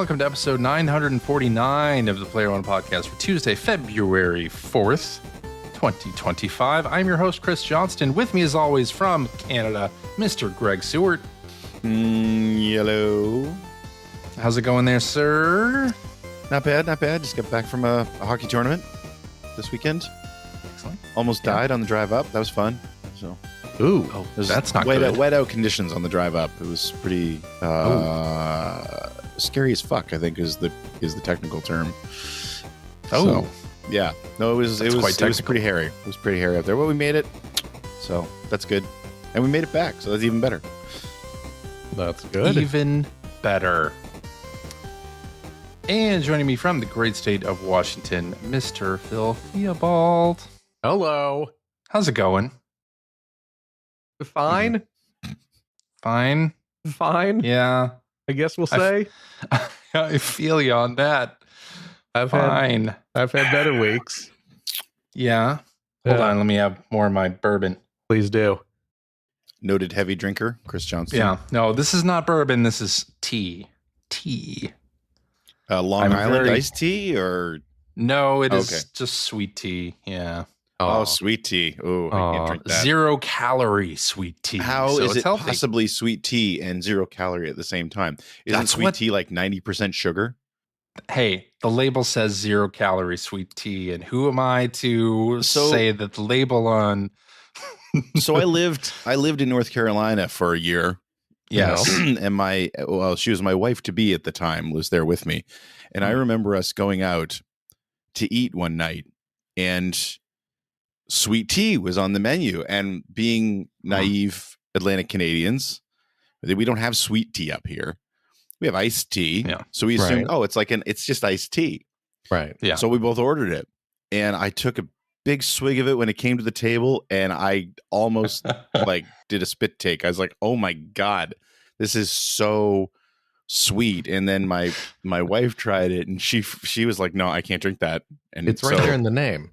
welcome to episode 949 of the Player One podcast for Tuesday, February 4th, 2025. I'm your host, Chris Johnston. With me, as always, from Canada, Mr. Greg Seward. Hello. How's it going there, sir? Not bad, not bad. Just got back from a hockey tournament this weekend. Excellent. Almost died on the drive up. That was fun. So, that's not wet good. Wet out conditions on the drive up. It was pretty scary as fuck, I think is the technical term. Oh. So, yeah. No, it was pretty hairy. It was pretty hairy out there. Well, we made it. So, that's good. And we made it back, so that's even better. That's good. Even better. And joining me from the great state of Washington, Mr. Phil Theobald. Hello. How's it going? Fine. Fine? Fine. Yeah. I guess we'll say. I feel you on that. I've Fine. had better weeks. Yeah. Hold on. Let me have more of my bourbon. Please do. Noted heavy drinker, Chris Johnston. Yeah. No, this is not bourbon. This is tea. Tea. Long Island iced tea or? No, it is just sweet tea. Yeah. Oh, sweet tea. Oh, I can't drink that. 0 calorie sweet tea. How is it healthy. possibly sweet tea and 0 calorie at the same time? Isn't sweet tea like 90% sugar? Hey, the label says 0 calorie sweet tea, and who am I to say that the label on? So I lived in North Carolina for a year. Yes, and she was my wife to be at the time, was there with me, and I remember us going out to eat one night, and sweet tea was on the menu, and being naive Atlantic Canadians, we don't have sweet tea up here. We have iced tea. Yeah. So we assumed, it's just iced tea. Right. Yeah. So we both ordered it, and I took a big swig of it when it came to the table, and I almost did a spit take. I was like, oh my God, this is so sweet. And then my wife tried it, and she was like, no, I can't drink that. And it's right there in the name.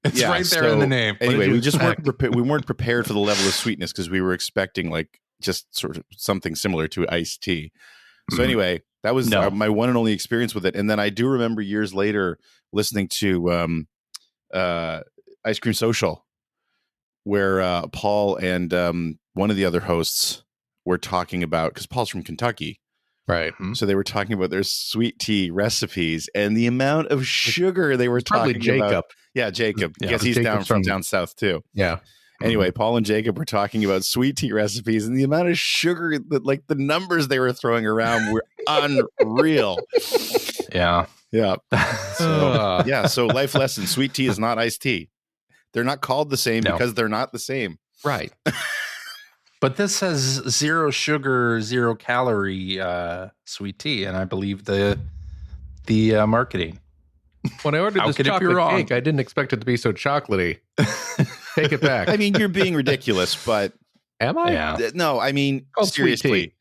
It's right there in the name. Anyway, we just weren't prepared for the level of sweetness because we were expecting just sort of something similar to iced tea. So anyway, that was my one and only experience with it. And then I do remember years later listening to Ice Cream Social, where Paul and one of the other hosts were talking about, because Paul's from Kentucky. Right. So they were talking about their sweet tea recipes and the amount of sugar they were talking about. Probably Jacob. Yeah, Jacob. Yeah, Because he's from down south too. Yeah. Anyway, Paul and Jacob were talking about sweet tea recipes, and the amount of sugar that, the numbers they were throwing around were unreal. Yeah. Yeah. So life lesson: sweet tea is not iced tea. They're not called the same because they're not the same. Right. But this says 0 sugar, 0 calorie sweet tea, and I believe the marketing. When I ordered this chocolate cake, I didn't expect it to be so chocolatey. Take it back. I mean, you're being ridiculous, but am I? Yeah. No, I mean, seriously,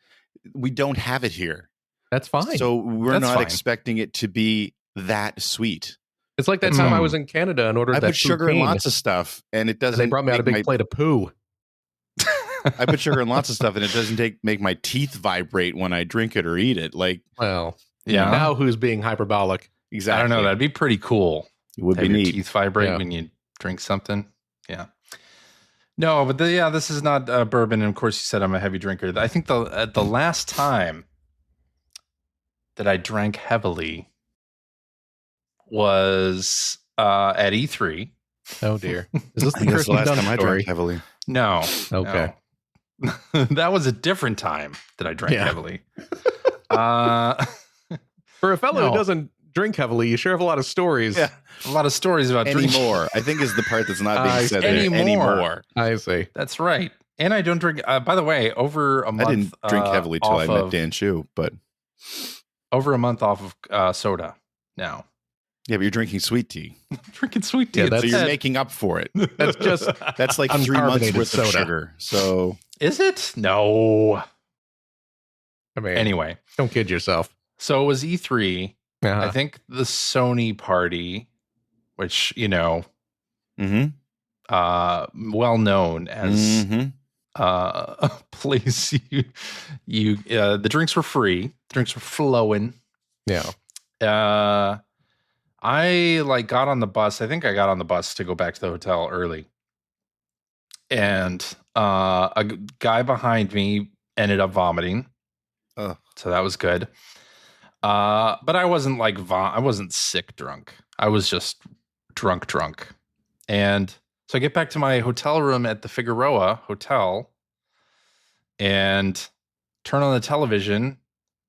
we don't have it here. That's fine. So we're not expecting it to be that sweet. It's like that time I was in Canada and ordered I that put sugar in lots of stuff, and it doesn't. They brought me out a big plate of poo. I put sugar in lots of stuff, and it doesn't make my teeth vibrate when I drink it or eat it. Now who's being hyperbolic? Exactly. I don't know. That'd be pretty cool. It would be your neat. Teeth vibrate when you drink something. Yeah. No, but this is not bourbon. And of course, you said I'm a heavy drinker. I think the last time that I drank heavily was at E3. Oh dear. Is this the last time I drank heavily? No. Okay. No. That was a different time that I drank heavily. For a fellow who doesn't drink heavily, you sure have a lot of stories. Yeah. A lot of stories about drinking. Anymore. I think is the part that's not being said anymore. I see. That's right. And I don't drink. By the way, over a month. I didn't drink heavily till I met Dan Chu, but over a month off of soda now. Yeah, but you're drinking sweet tea. Drinking sweet tea. So you're making up for it. That's like 3 months worth of sugar. So is it? No. I mean, anyway, don't kid yourself. So it was E3. I think the Sony party, which well known as a place you the drinks were free, drinks were flowing, Yeah. I like got on the bus. I think I got on the bus to go back to the hotel early. And a guy behind me ended up vomiting. So that was good. But I wasn't like I wasn't sick drunk. I was just drunk. And so I get back to my hotel room at the Figueroa Hotel and turn on the television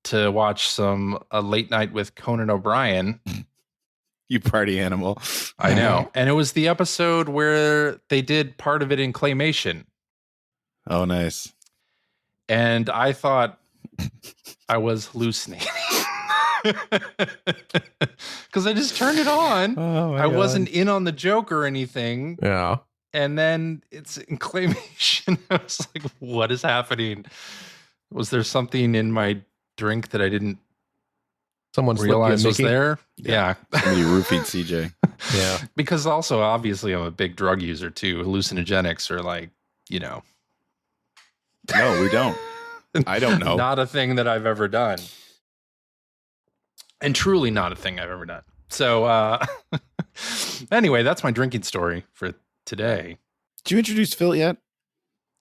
to watch a late night with Conan O'Brien. You party animal. I know. And it was the episode where they did part of it in claymation. Oh, nice. And I thought I was hallucinating. Because I just turned it on. Oh, I wasn't in on the joke or anything. Yeah. And then it's in claymation. I was like, what is happening? Was there something in my drink that I didn't realize was there? Yeah. Somebody roofied CJ. Yeah. Because also, obviously, I'm a big drug user too. Hallucinogenics are like, No, we don't. I don't know. Not a thing that I've ever done. And truly not a thing I've ever done. So anyway, that's my drinking story for today. Did you introduce Phil yet?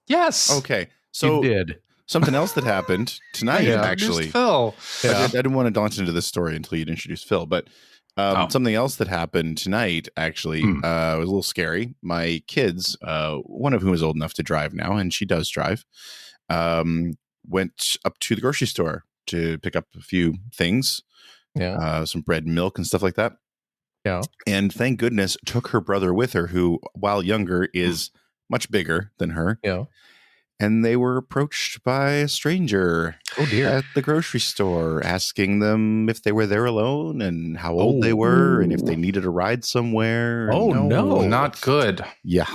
Yes. Okay. So you did. Something else that happened tonight, actually. Phil. Yeah. I didn't want to launch into this story until you'd introduce Phil, but something else that happened tonight actually was a little scary. My kids, one of whom is old enough to drive now, and she does drive, went up to the grocery store to pick up a few things. Yeah. Some bread and milk and stuff like that. Yeah. And thank goodness took her brother with her, who, while younger, is much bigger than her. Yeah. And they were approached by a stranger at the grocery store, asking them if they were there alone and how old they were and if they needed a ride somewhere. Oh, no. Not good. Yeah.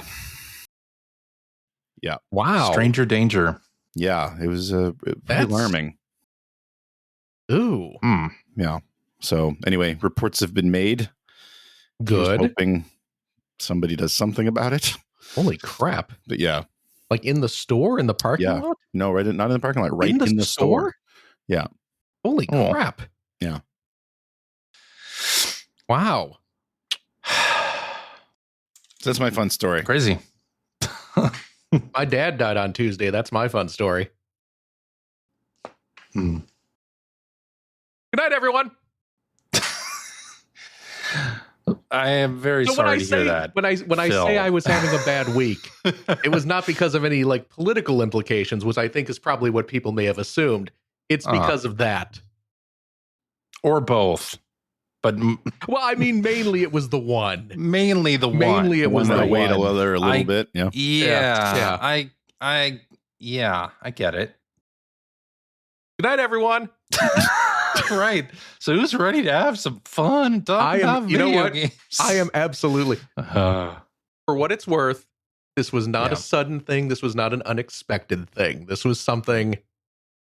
Yeah. Wow. Stranger danger. Yeah. It was very alarming. Ooh. Yeah. So anyway, reports have been made. Good. Hoping somebody does something about it. Holy crap. But yeah. Like in the store, in the parking lot? No, not in the parking lot. Right in the store. Yeah. Holy crap. Yeah. Wow. So that's my fun story. Crazy. My dad died on Tuesday. That's my fun story. Good night, everyone. I am very sorry to hear that. When I say I was having a bad week, it was not because of any like political implications, which I think is probably what people may have assumed. It's because of that. Or both. But well, I mean, mainly it was the one. Mainly the one. Mainly it was the one. Wait a little bit. Yeah. Yeah. I get it. Good night, everyone. Right. So who's ready to have some fun? I am. You know what? Games? I am absolutely. For what it's worth, this was not a sudden thing. This was not an unexpected thing. This was something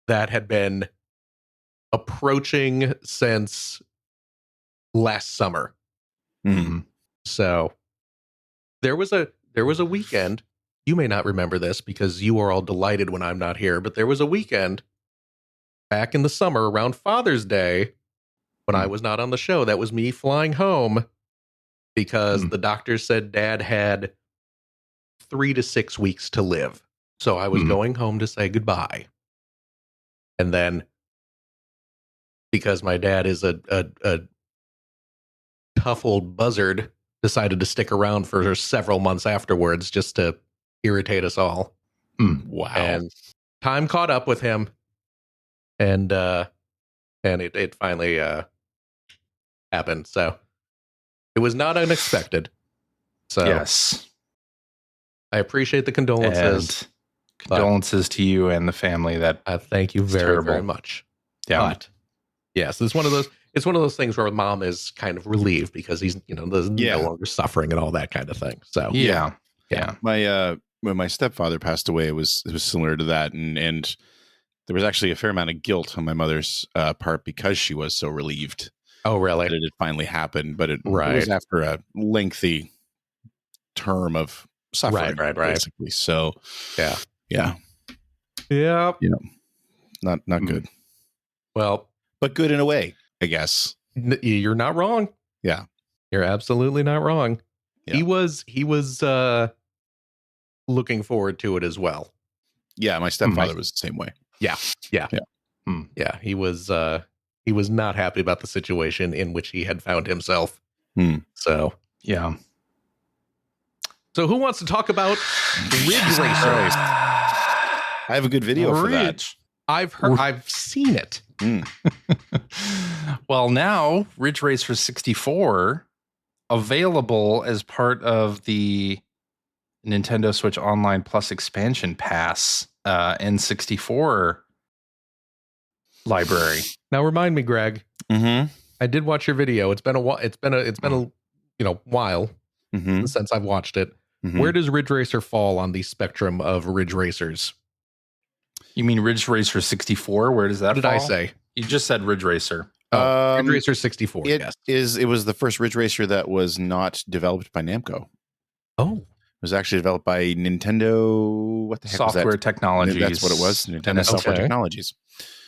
that had been approaching since last summer. Mm-hmm. So there was a weekend. You may not remember this because you are all delighted when I'm not here, but there was a weekend back in the summer around Father's Day when I was not on the show. That was me flying home because the doctor said Dad had 3 to 6 weeks to live. So I was going home to say goodbye. And then because my dad is a tough old buzzard, decided to stick around for several months afterwards just to irritate us all. Wow. And time caught up with him. And it finally happened. So it was not unexpected. So yes, I appreciate the condolences. And condolences to you and the family. That thank you very, very much. Yeah. But yes, it's one of those. It's one of those things where Mom is kind of relieved because he's no longer suffering and all that kind of thing. So yeah. My when my stepfather passed away, it was similar to that, and there was actually a fair amount of guilt on my mother's part because she was so relieved. Oh, really? That it had finally happened, but it was after a lengthy term of suffering, right. basically. So, yeah. Not good. Well, but good in a way. I guess. You're not wrong. Yeah. You're absolutely not wrong. Yeah. He was looking forward to it as well. Yeah, my stepfather was the same way. Yeah. Yeah. Yeah, he was not happy about the situation in which he had found himself. So, yeah. So who wants to talk about Ridge Racer? I have a good video for that. I've seen it. Well, now Ridge Racer 64 available as part of the Nintendo Switch Online Plus expansion pass N64 library. Now remind me, Greg. I did watch your video. It's been a while. It's been a while since I've watched it. Where does Ridge Racer fall on the spectrum of Ridge Racers? You mean Ridge Racer 64? Where does that fall? What did I say? You just said Ridge Racer. Ridge Racer 64. It was the first Ridge Racer that was not developed by Namco. Oh. It was actually developed by Nintendo. What the heck Software was that? Technologies. That's what it was. Nintendo Software Technologies.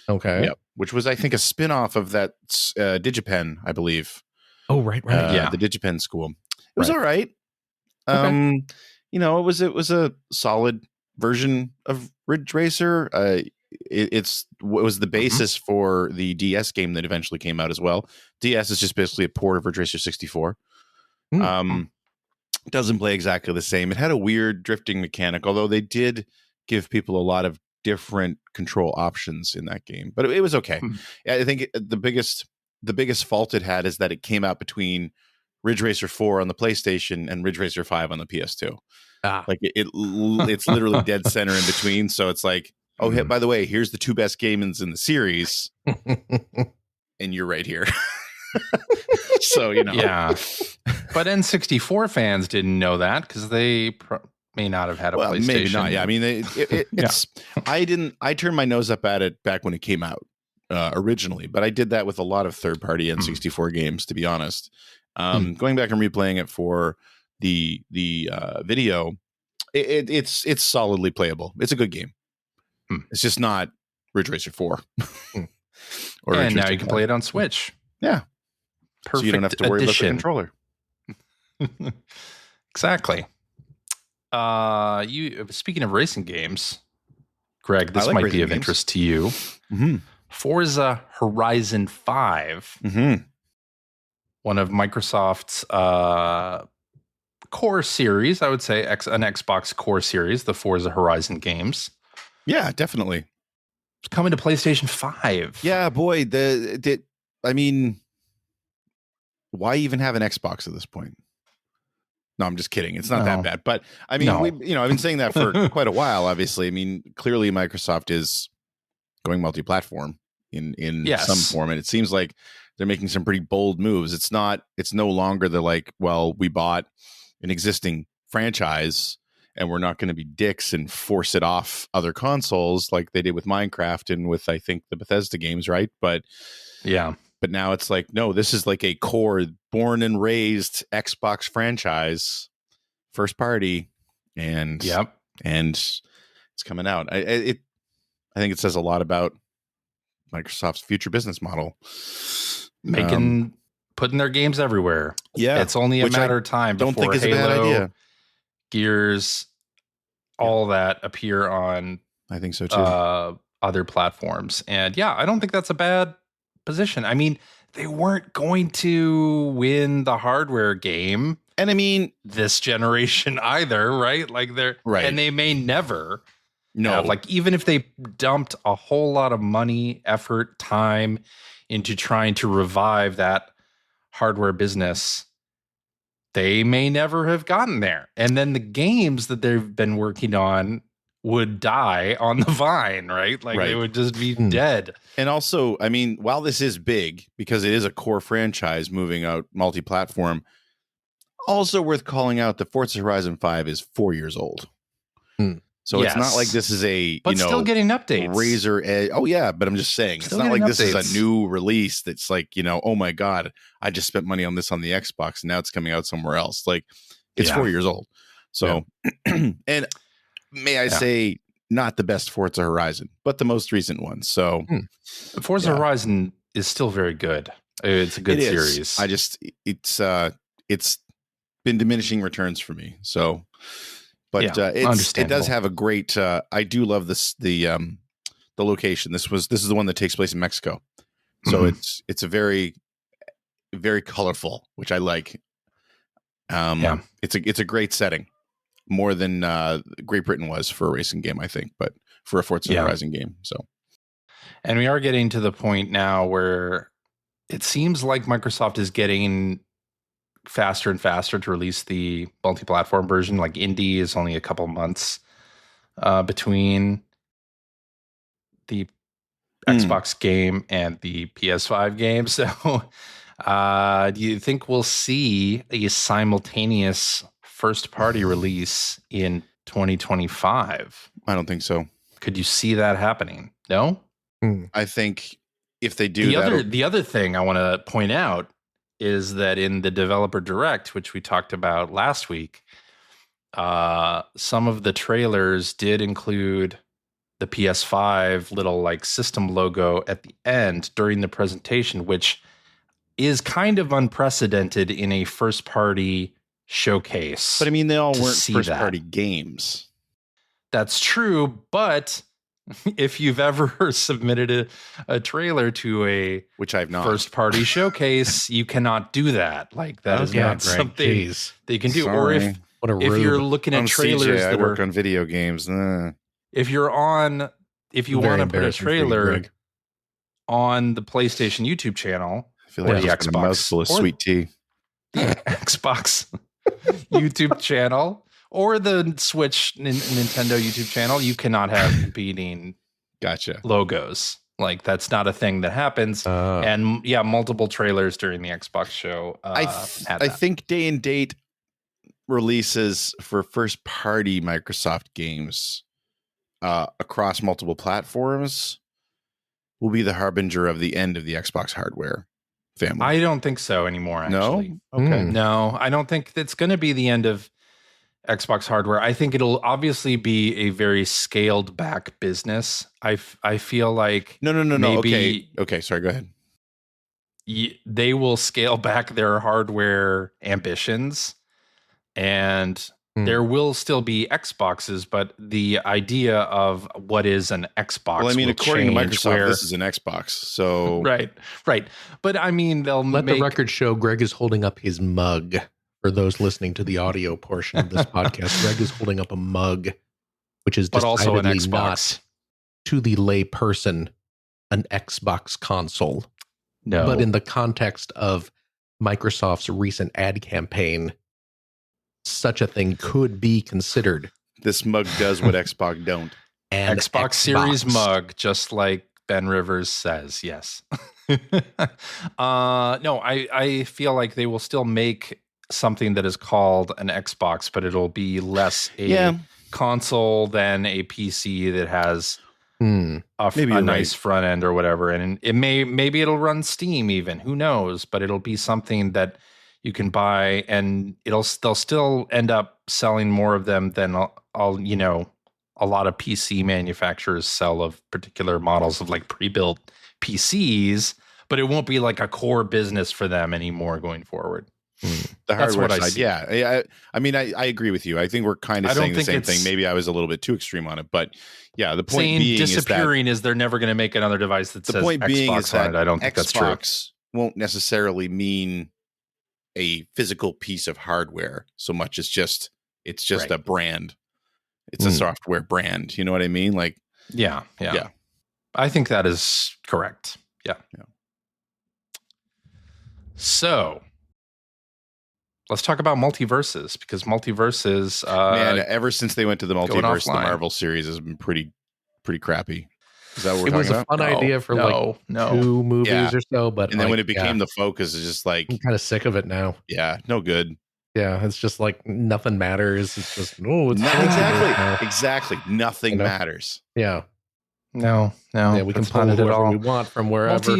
Okay. Yep. Which was, I think, a spin-off of that DigiPen, I believe. Oh, right. The DigiPen school. It was all right. Okay. It was a solid version of Ridge Racer. It was the basis for the DS game that eventually came out as well. DS is just basically a port of Ridge Racer 64. Doesn't play exactly the same. It had a weird drifting mechanic, although they did give people a lot of different control options in that game. But it was okay. I think the biggest fault it had is that it came out between Ridge Racer 4 on the PlayStation and Ridge Racer 5 on the PS2. Like it's literally dead center in between. So it's like, oh, by the way, here's the two best games in the series, and you're right here. So yeah. But N64 fans didn't know that because they may not have had a PlayStation. Maybe not. Yeah, I mean, it's. I turned my nose up at it back when it came out originally, but I did that with a lot of third-party N64 games, to be honest. Going back and replaying it for the video, it's solidly playable. It's a good game. It's just not Ridge Racer 4. And now you can play it on Switch. Yeah. Perfect. So you don't have to worry about the controller. Exactly. Speaking of racing games, Greg, this might be of interest to you. Forza Horizon 5. One of Microsoft's core series, I would say, an Xbox core series, the Forza Horizon games. Yeah, definitely. It's coming to PlayStation 5. Yeah, boy. I mean, why even have an Xbox at this point? No, I'm just kidding. It's not that bad. But I mean, I've been saying that for quite a while, obviously. I mean, clearly Microsoft is going multi-platform in some form. And it seems like they're making some pretty bold moves. It's no longer we bought an existing franchise and we're not going to be dicks and force it off other consoles like they did with Minecraft and with, I think, the Bethesda games, right? But yeah. But now it's like, no, this is like a core born and raised Xbox franchise, first party, and it's coming out. I think it says a lot about Microsoft's future business model, putting their games everywhere. Yeah, it's only a matter of time before Halo, a bad idea. Gears, all that appear on. I think so too. Other platforms, and yeah, I don't think that's a bad position. I mean, they weren't going to win the hardware game, and I mean this generation either, right? Like they're right, and they may never. No, even if they dumped a whole lot of money, effort, time into trying to revive that hardware business, they may never have gotten there. And then the games that they've been working on would die on the vine, right? They would just be dead. And also, I mean, while this is big because it is a core franchise moving out multi-platform, also worth calling out that Forza Horizon 5 is 4 years old. So it's not like this is still getting updates. Razor edge. Oh yeah, but I'm just saying it's not like this is a new release that's like, oh my God, I just spent money on this on the Xbox and now it's coming out somewhere else. Like it's 4 years old. So and may I say not the best Forza Horizon, but the most recent one. So Forza Horizon is still very good. It's a good series. It's been diminishing returns for me. So, but it does have a great. I do love the location. This is the one that takes place in Mexico. So it's a very, very colorful, which I like. It's a great setting, more than Great Britain was for a racing game, I think, but for a Forza Horizon game. So, and we are getting to the point now where it seems like Microsoft is getting faster and faster to release the multi-platform version. Like indie is only a couple months between the Xbox game and the PS5 game. So do you think we'll see a simultaneous first-party release in 2025? I don't think so. Could you see that happening? No? I think if they do the other thing I want to point out is that in the Developer Direct, which we talked about last week, some of the trailers did include the PS5 little like system logo at the end during the presentation, which is kind of unprecedented in a first-party showcase. But I mean, they all weren't first-party games. That's true, but if you've ever submitted a trailer to a which I've not first-party showcase, you cannot do that. Like that is not something that you can do. Sorry. Or if you're looking at trailers I work on video games. If you want to put a trailer on the PlayStation YouTube channel, I feel like the Xbox, a mouthful of sweet tea. The Xbox YouTube channel or the Switch Nintendo YouTube channel, you cannot have competing logos. Like that's not a thing that happens. And multiple trailers during the Xbox show. I think day and date releases for first party Microsoft games across multiple platforms will be the harbinger of the end of the Xbox hardware family. I don't think so anymore, actually. No? Okay. No, I don't think it's going to be the end of Xbox hardware. I think it'll obviously be a very scaled back business. I feel like no. Okay, sorry, go ahead. They will scale back their hardware ambitions, and there will still be Xboxes, but the idea of what is an Xbox. Well, I mean, according to Microsoft, this is an Xbox. So right. But I mean, they'll let the record show. Greg is holding up his mug. For those listening to the audio portion of this podcast, Greg is holding up a mug, which is also an Xbox. Not to the lay person an Xbox console. No, but in the context of Microsoft's recent ad campaign, such a thing could be considered. This mug does what Xbox don't. And Xbox Series mug, just like Ben Rivers says, yes. No, I feel like they will still make something that is called an Xbox, but it'll be less a console than a PC that has a nice front end or whatever. And it maybe it'll run Steam even, who knows, but it'll be something that you can buy, and they'll still end up selling more of them than a lot of PC manufacturers sell of particular models of like pre-built PCs, but it won't be like a core business for them anymore going forward. The hardware side, I mean, I agree with you. I think we're kind of saying the same thing. Maybe I was a little bit too extreme on it, but yeah, the point being disappearing is they're never going to make another device that says Xbox on it. I don't think that's true. Xbox won't necessarily mean a physical piece of hardware so much. It's just a brand. It's a software brand. You know what I mean? Like, yeah. I think that is correct. Yeah. So let's talk about MultiVersus, because MultiVersus, man, ever since they went to the multiverse, the Marvel series has been pretty crappy. Is that what we're talking about? It was a fun idea for 2 movies or so, but then when it became the focus, it's just like I'm kind of sick of it now. Yeah, no good. Yeah, it's just like nothing matters. It's just exactly. Nothing matters. Yeah. No. Yeah, we can pull it all we want from wherever.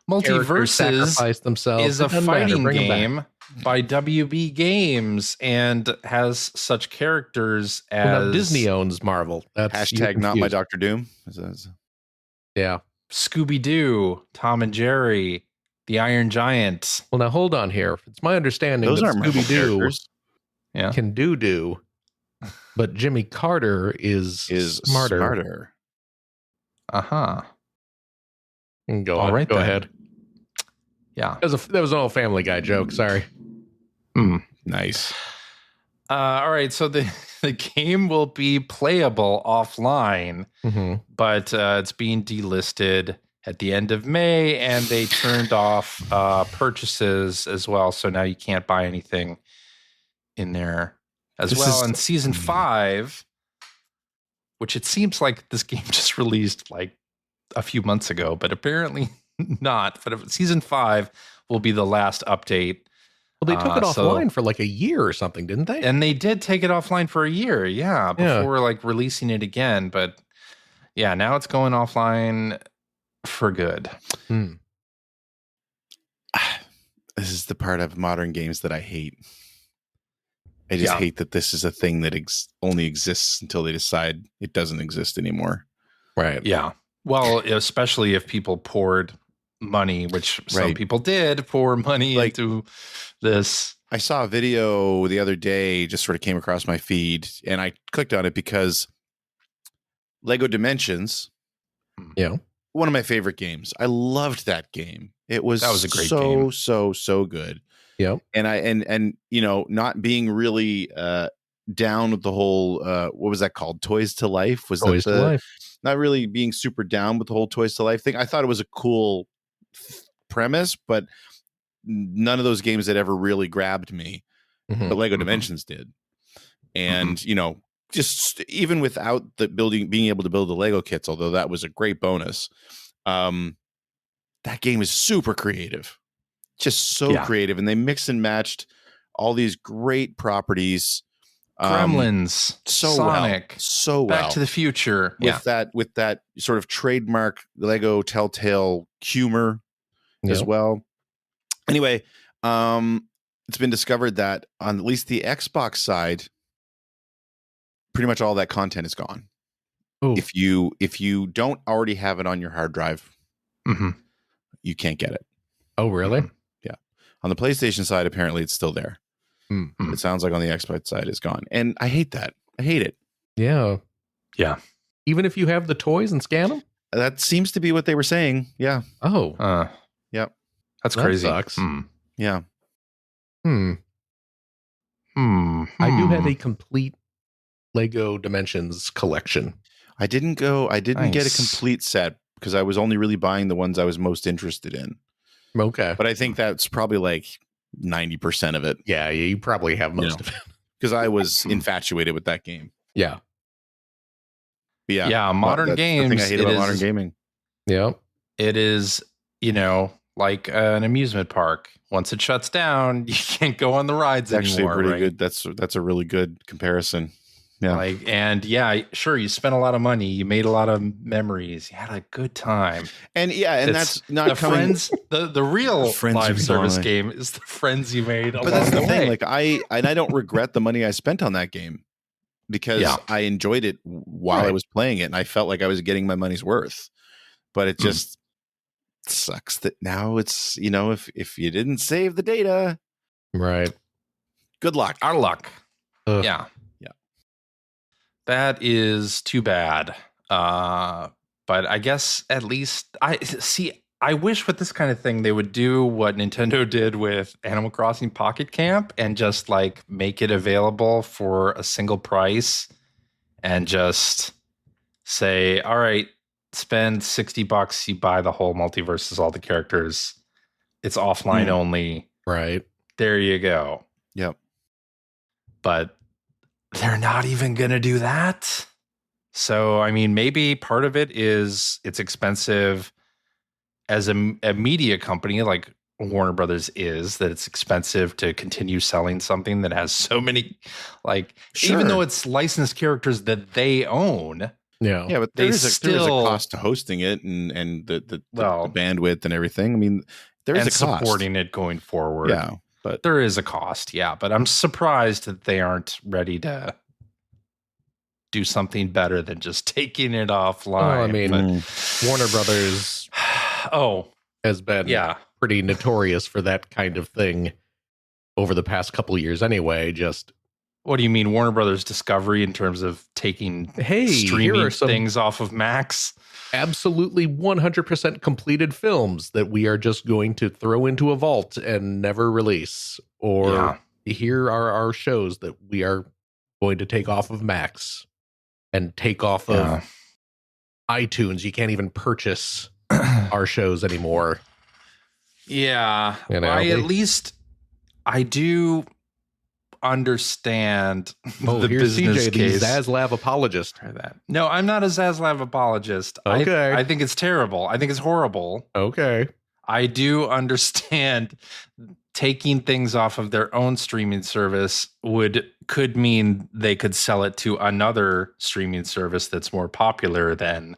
MultiVersus is a fighting game by WB Games and has such characters as Disney owns Marvel. That's hashtag not my Dr. Doom. Yeah. Scooby-Doo, Tom and Jerry, the Iron Giant. Well, now hold on here. It's my understanding Those that aren't Marvel Scooby-Doo characters. Yeah. can do, but Jimmy Carter is smarter. Uh-huh. Go All right, go then. ahead. Yeah. That was an old Family Guy joke. Sorry. Nice. All right, so the game will be playable offline, but it's being delisted at the end of May, and they turned off purchases as well. So now you can't buy anything in there as well. And Season 5, which it seems like this game just released like a few months ago, but apparently not. But Season 5 will be the last update. Well, they took it offline for like a year or something, didn't they? And they did take it offline for a year, before like releasing it again. But yeah, now it's going offline for good. This is the part of modern games that I hate. I just hate that this is a thing that only exists until they decide it doesn't exist anymore. Right. Yeah. Well, especially if people poured money, which some people did pour money into this. I saw a video the other day, just sort of came across my feed, and I clicked on it because Lego Dimensions, one of my favorite games. I loved that game. That was a great game. So good. Yeah. And and you know, not being really down with the whole what was that called? Toys to Life? Was Toys that to Life? Not really being super down with the whole Toys to Life thing. I thought it was a cool premise, but none of those games had ever really grabbed me. But Lego Dimensions did. And you know, just even without the being able to build the Lego kits, although that was a great bonus, that game is super creative. Just so creative, and they mix and matched all these great properties. Gremlins, Sonic, Back to the Future, with that sort of trademark Lego Telltale humor as well. Anyway, it's been discovered that on at least the Xbox side, pretty much all that content is gone. Ooh. If you don't already have it on your hard drive, you can't get it. Oh, really? Yeah. On the PlayStation side, apparently it's still there. It sounds like on the Xbox side it's gone. And I hate that. I hate it. Yeah. Yeah. Even if you have the toys and scan them? That seems to be what they were saying. Yeah. Oh. Yep. That's crazy. Sucks. Yeah. I do have a complete Lego Dimensions collection. I didn't get a complete set because I was only really buying the ones I was most interested in. Okay. But I think that's probably like 90% of it. Yeah, you probably have most of it. Because I was infatuated with that game. Yeah. But yeah, modern games. The thing I hate about modern gaming. Yeah. It is, you know, like an amusement park. Once it shuts down, you can't go on the rides anymore. Actually, pretty good. That's a really good comparison. Yeah. Sure, you spent a lot of money, you made a lot of memories, you had a good time. And that's not the friends, the real live service game is the friends you made along that's the way. Thing. Like I don't regret the money I spent on that game because I enjoyed it while I was playing it and I felt like I was getting my money's worth. But it just sucks that now it's, you know, if you didn't save the data, right. Good luck. Our luck. Yeah. That is too bad. But I guess at least I wish with this kind of thing they would do what Nintendo did with Animal Crossing Pocket Camp and just like make it available for a single price and just say, all right, spend $60, you buy the whole MultiVersus, all the characters. It's offline only. Right. There you go. Yep. But they're not even going to do that. So, I mean, maybe part of it is it's expensive as a media company like Warner Brothers is, that it's expensive to continue selling something that has so many, like, even though it's licensed characters that they own. Yeah, but there is a cost to hosting it and the bandwidth and everything. I mean, there is a cost. Supporting it going forward. Yeah. But there is a cost, but I'm surprised that they aren't ready to do something better than just taking it offline. I mean, Warner Brothers has been pretty notorious for that kind of thing over the past couple of years anyway. Just what do you mean, Warner Brothers Discovery, in terms of taking streaming things off of Max? Absolutely 100% completed films that we are just going to throw into a vault and never release. Or here are our shows that we are going to take off of Max and take off of iTunes. You can't even purchase our shows anymore. Yeah. You know, I do understand the here's business CJ, case. the Zaslav apologist. No, I'm not a Zaslav apologist. Okay. I think it's terrible. I think it's horrible. Okay. I do understand taking things off of their own streaming service could mean they could sell it to another streaming service that's more popular than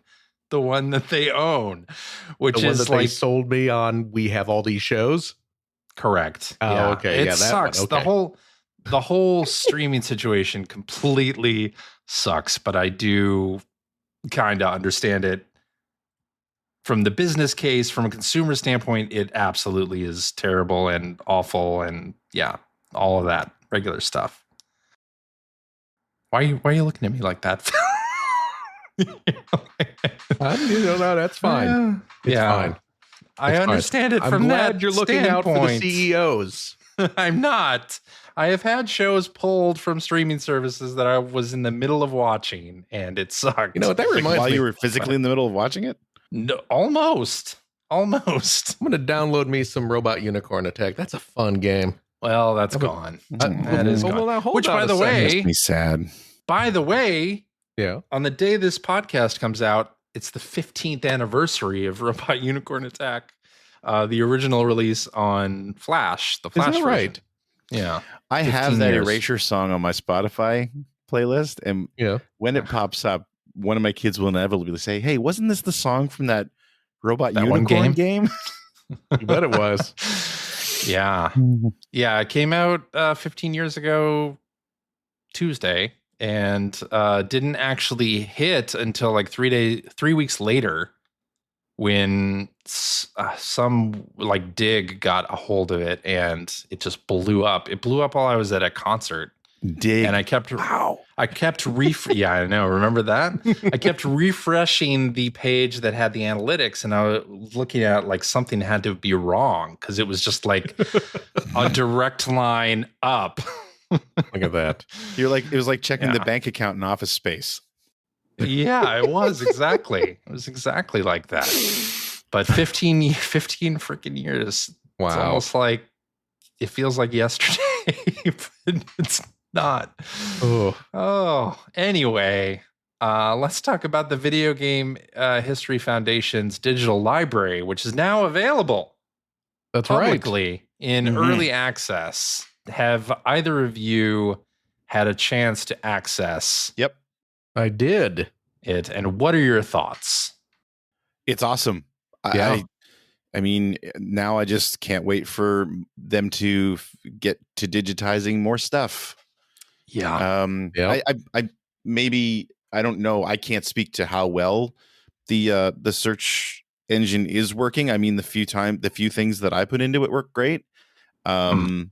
the one that they own, which the one is that they sold me on. We have all these shows. Correct. Oh, okay. It sucks. Okay. The whole streaming situation completely sucks, but I do kind of understand it from the business case. From a consumer standpoint, it absolutely is terrible and awful, and all of that regular stuff. Why are you looking at me like that? No, that's fine. It's fine. I understand it from that. I'm glad you're looking out for the standpoint. CEOs. I'm not. I have had shows pulled from streaming services that I was in the middle of watching, and it sucked. You know what that reminds me? While you were physically in the middle of watching it? No, almost. I'm going to download me some Robot Unicorn Attack. That's a fun game. Well, that's gone. That is gone. Which, by the way, makes me sad. By the way, yeah, on the day this podcast comes out, it's the 15th anniversary of Robot Unicorn Attack, the original release on Flash. The Flash Isn't that version. right? Yeah, I have that Erasure song on my Spotify playlist, and when it pops up, one of my kids will inevitably say, "Hey, wasn't this the song from that Robot Unicorn game?" You bet it was. Yeah. It came out 15 years ago Tuesday, and didn't actually hit until like 3 weeks later, when some like dig got a hold of it, and it just blew up. It blew up while I was at a concert. Dig. And I kept yeah, I know. Remember that? I kept refreshing the page that had the analytics, and I was looking at like something had to be wrong, because it was just like a direct line up. Look at that. It was like checking the bank account in Office Space. Yeah, it was exactly. It was exactly like that. But 15 freaking years. Wow. It's almost like it feels like yesterday, but it's not. Anyway, let's talk about the Video Game History Foundation's digital library, which is now available publicly in early access. Have either of you had a chance to access? Yep, I did it. And what are your thoughts? It's awesome. I mean, now I just can't wait for them to get to digitizing more stuff. Yeah. I maybe, I don't know. I can't speak to how well the search engine is working. I mean, the few things that I put into it work great. And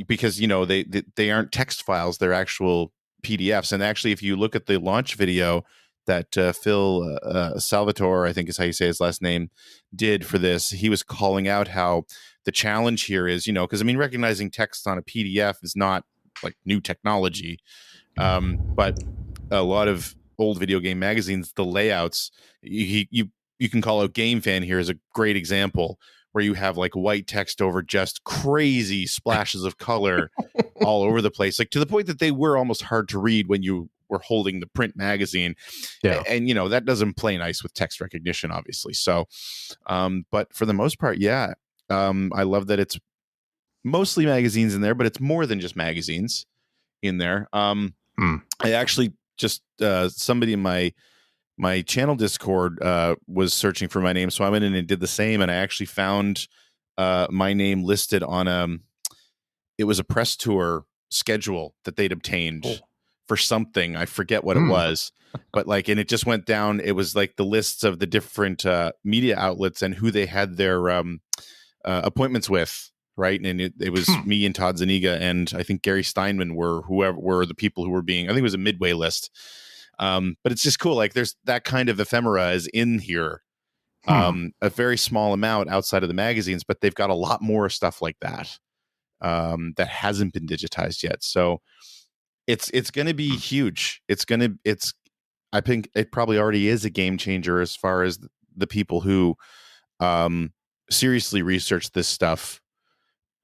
because, they aren't text files, they're actual PDFs. And actually, if you look at the launch video that Phil Salvatore, I think is how you say his last name, did for this, he was calling out how the challenge here is, because I mean, recognizing text on a PDF is not like new technology. But a lot of old video game magazines, the layouts, you can call out Game Fan here as a great example, where you have like white text over just crazy splashes of color all over the place, like to the point that they were almost hard to read when you were holding the print magazine. Yeah. And that doesn't play nice with text recognition, obviously. So, but for the most part, I love that it's mostly magazines in there, but it's more than just magazines in there. I actually just somebody in my channel Discord was searching for my name, so I went in and did the same, and I actually found my name listed on it was a press tour schedule that they'd obtained for something. I forget what it was, but like, and it just went down. It was like the lists of the different media outlets and who they had their appointments with. Right. And it was me and Todd Zuniga and I think Gary Steinman were the people who were being, I think it was a midway list. But it's just cool. Like there's that kind of ephemera is in here. A very small amount outside of the magazines, but they've got a lot more stuff like that that hasn't been digitized yet. So it's going to be huge. I think it probably already is a game changer as far as the people who seriously research this stuff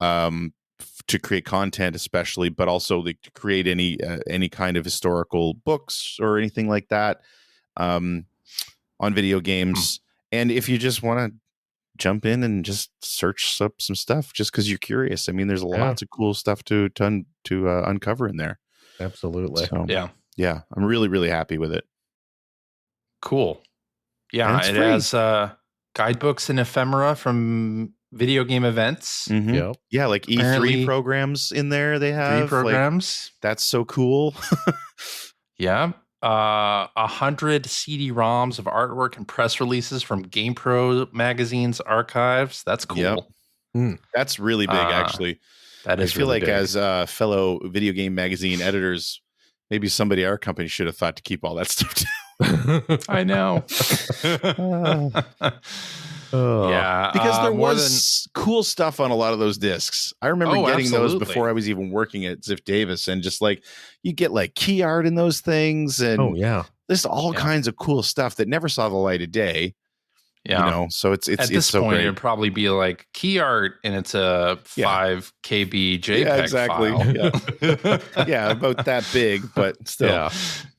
to create content, especially, but also to create any kind of historical books or anything like that on video games. And if you just want to jump in and just search up some stuff just because you're curious, I mean, there's lots of cool stuff to uncover in there. Absolutely. So, yeah, I'm really, really happy with it. Cool. Yeah, it has guidebooks and ephemera from video game events. Mm-hmm. Yep. Yeah, like E3 programs in there. They have programs. Like, that's so cool. Yeah. 100 CD-ROMs of artwork and press releases from GamePro magazine's archives. That's cool. Yep. That's really big, actually. That is. I feel really like big. As fellow video game magazine editors, maybe somebody at our company should have thought to keep all that stuff too. I know. Yeah, because there was cool stuff on a lot of those discs. I remember getting those before I was even working at Ziff Davis, and just like you get like key art in those things, and there's all kinds of cool stuff that never saw the light of day. Yeah, you know, so it's at this so point great. It'd probably be like key art, and it's a 5 KB JPEG file. Yeah, about that big, but still,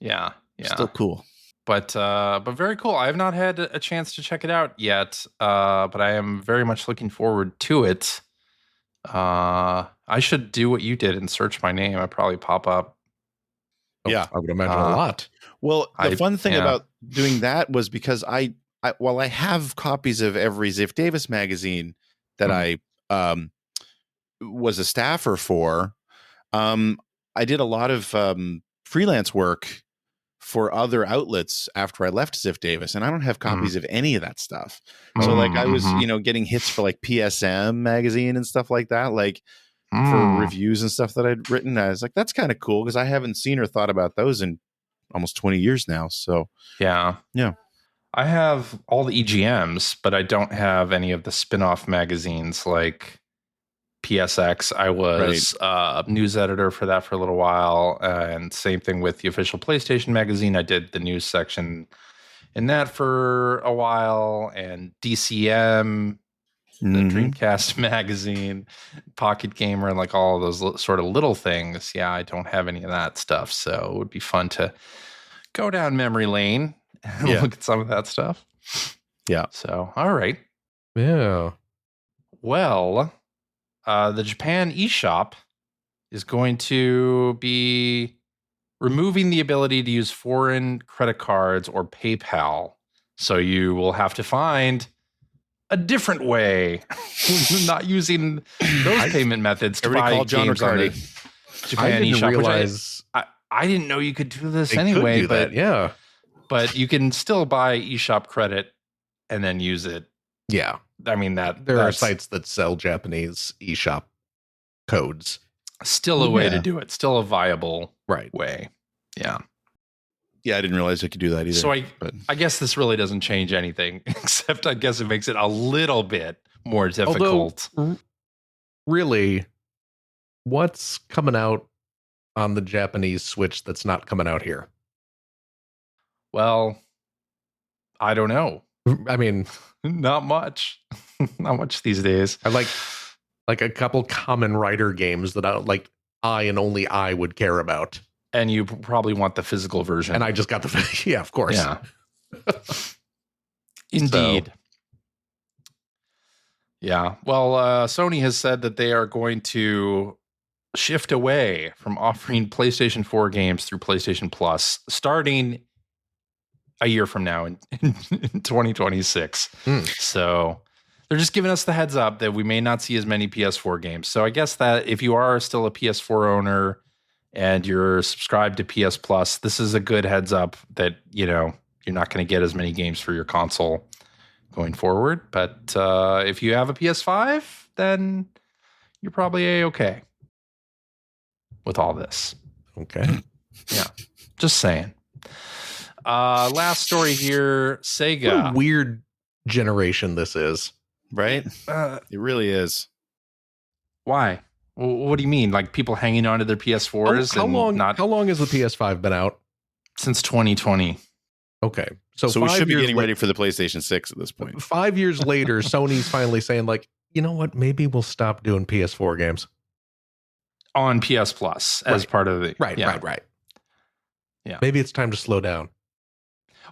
yeah, still cool. But very cool. I have not had a chance to check it out yet, but I am very much looking forward to it. I should do what you did and search my name. I probably pop up. I would imagine a lot. Well, the fun thing about doing that was because while I have copies of every Ziff Davis magazine that I was a staffer for, I did a lot of freelance work for other outlets after I left Ziff Davis, and I don't have copies of any of that stuff. So like I was, getting hits for like PSM magazine and stuff like that, like for reviews and stuff that I'd written. I was like, that's kind of cool because I haven't seen or thought about those in almost 20 years now. So yeah. I have all the EGMs, but I don't have any of the spin-off magazines like PSX. I was news editor for that for a little while, and same thing with the official PlayStation magazine. I did the news section in that for a while, and DCM, the Dreamcast magazine, Pocket Gamer, and like all of those sort of little things. Yeah, I don't have any of that stuff, so it would be fun to go down memory lane and look at some of that stuff. Yeah. So, all right. Yeah. Well, the Japan eShop is going to be removing the ability to use foreign credit cards or PayPal. So you will have to find a different way, not using those payment methods to buy games on the Japan eShop. Realize I didn't know you could do this anyway, but but you can still buy eShop credit and then use it. Yeah. I mean, there are sites that sell Japanese eShop codes. Still a way to do it. Still a viable way. Yeah. Yeah, I didn't realize I could do that either. So I guess this really doesn't change anything, except I guess it makes it a little bit more difficult. Although, really, what's coming out on the Japanese Switch that's not coming out here? Well, I don't know. I mean, not much. Not much these days. I like a couple common writer games that I and only I would care about. And you probably want the physical version. And I just got the of course. Yeah. Indeed. So. Yeah. Well, Sony has said that they are going to shift away from offering PlayStation 4 games through PlayStation Plus starting a year from now in 2026. So they're just giving us the heads up that we may not see as many PS4 games. So I guess that if you are still a PS4 owner and you're subscribed to PS Plus, this is a good heads up that, you're not going to get as many games for your console going forward. But if you have a PS5, then you're probably A-okay with all this. Okay. Yeah. Just saying. Last story here, Sega. What a weird generation this is. Right? It really is. Why? What do you mean? Like people hanging onto their PS4s? How long has the PS5 been out? Since 2020. Okay. So we should be getting ready for the PlayStation 6 at this point. 5 years later, Sony's finally saying, like, you know what? Maybe we'll stop doing PS4 games. On PS Plus as part of the... Right. Yeah. Maybe it's time to slow down.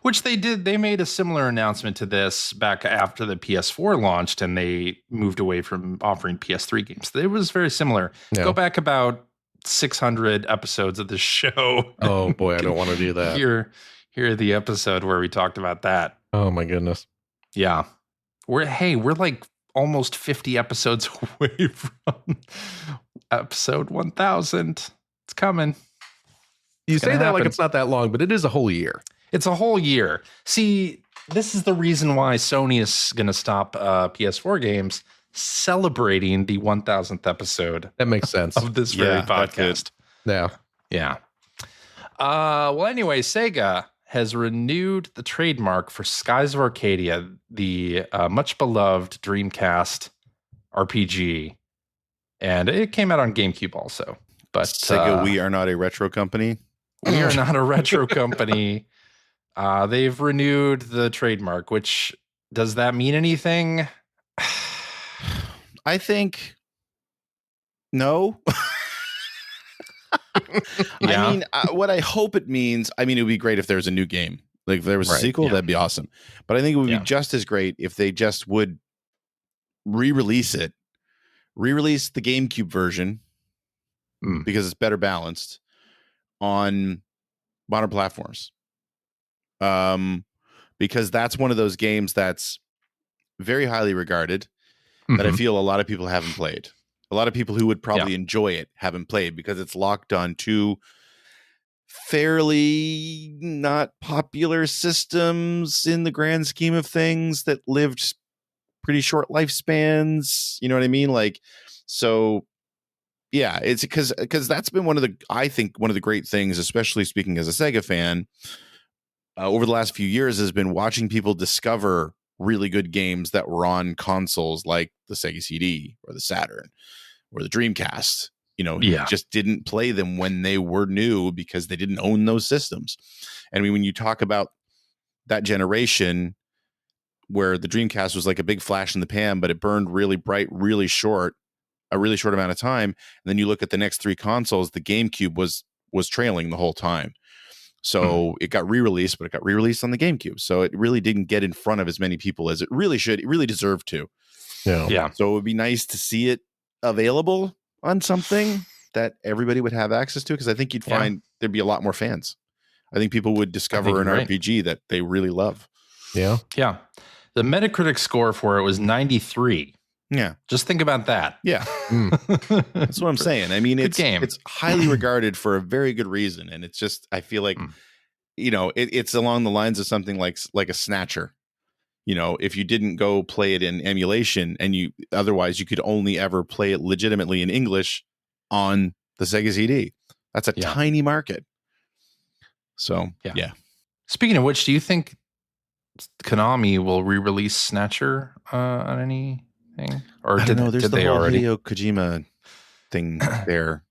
Which they did. They made a similar announcement to this back after the PS4 launched, and they moved away from offering PS3 games. It was very similar. Yeah. Go back about 600 episodes of the show. Oh boy, I don't want to do that. Hear the episode where we talked about that. Oh my goodness. Yeah. We're like almost 50 episodes away from episode 1000. It's coming. You say that like it's not that long, but it is a whole year. It's a whole year. See, this is the reason why Sony is going to stop PS4 games celebrating the 1000th episode. That makes sense. Of this very podcast. Yeah. Yeah. Well, anyway, Sega has renewed the trademark for Skies of Arcadia, the much beloved Dreamcast RPG. And it came out on GameCube also. But Sega, we are not a retro company. We are not a retro company. They've renewed the trademark, which, does that mean anything? I think no. Yeah. I mean, what I hope it means, it would be great if there was a new game. Like if there was a sequel, that'd be awesome. But I think it would be just as great if they just would re-release the GameCube version because it's better balanced on modern platforms. Because that's one of those games that's very highly regarded that I feel a lot of people haven't played. A lot of people who would probably enjoy it haven't played because it's locked on two fairly not popular systems in the grand scheme of things that lived pretty short lifespans. You know what I mean? Like, so yeah, it's because that's been one of the great things, especially speaking as a Sega fan, over the last few years, has been watching people discover really good games that were on consoles like the Sega CD or the Saturn or the Dreamcast. Just didn't play them when they were new because they didn't own those systems. And when you talk about that generation where the Dreamcast was like a big flash in the pan, but it burned really bright, a really short amount of time. And then you look at the next three consoles, the GameCube was trailing the whole time. So it got re-released, but it got re-released on the GameCube. So it really didn't get in front of as many people as it really should. It really deserved to. Yeah. So it would be nice to see it available on something that everybody would have access to, because I think you'd find there'd be a lot more fans. I think people would discover an RPG that they really love. Yeah. Yeah. The Metacritic score for it was 93. Yeah. Just think about that. Yeah. That's what I'm saying. I mean, it's highly regarded for a very good reason. And it's just, I feel like, it's along the lines of something like a Snatcher. If you didn't go play it in emulation and otherwise you could only ever play it legitimately in English on the Sega CD. That's a tiny market. So, yeah. Speaking of which, do you think Konami will re-release Snatcher on anything? Or I don't know. There's the whole Hideo Kojima thing there,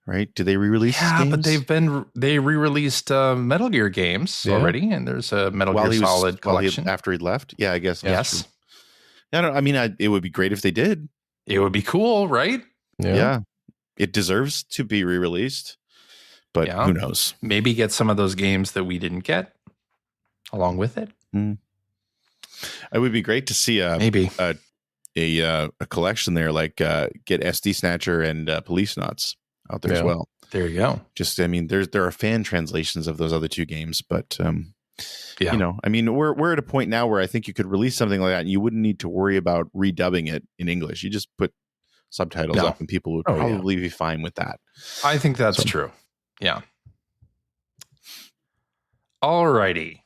right? Did they re-release games? But they re-released Metal Gear games already, and there's a Metal Gear Solid collection. After he left? Yeah, I guess. Yes. It would be great if they did. It would be cool, right? Yeah. It deserves to be re-released, but who knows? Maybe get some of those games that we didn't get along with it. It would be great to see a collection there, like get SD Snatcher and Police Knots out there as well. There you go. Just, there are fan translations of those other two games, but we're at a point now where I think you could release something like that and you wouldn't need to worry about redubbing it in English. You just put subtitles up, and people would probably be fine with that. I think that's true. Yeah. Alrighty.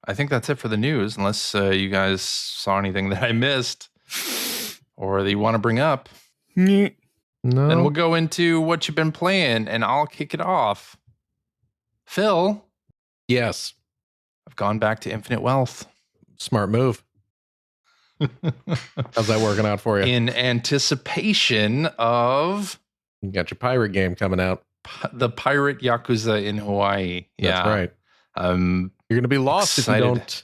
I think that's it for the news, unless you guys saw anything that I missed or that you want to bring up. No. Then we'll go into what you've been playing, and I'll kick it off. Phil. Yes. I've gone back to Infinite Wealth. Smart move. How's that working out for you? In anticipation of... You got your pirate game coming out. The Pirate Yakuza in Hawaii. That's right. You're going to be lost if you don't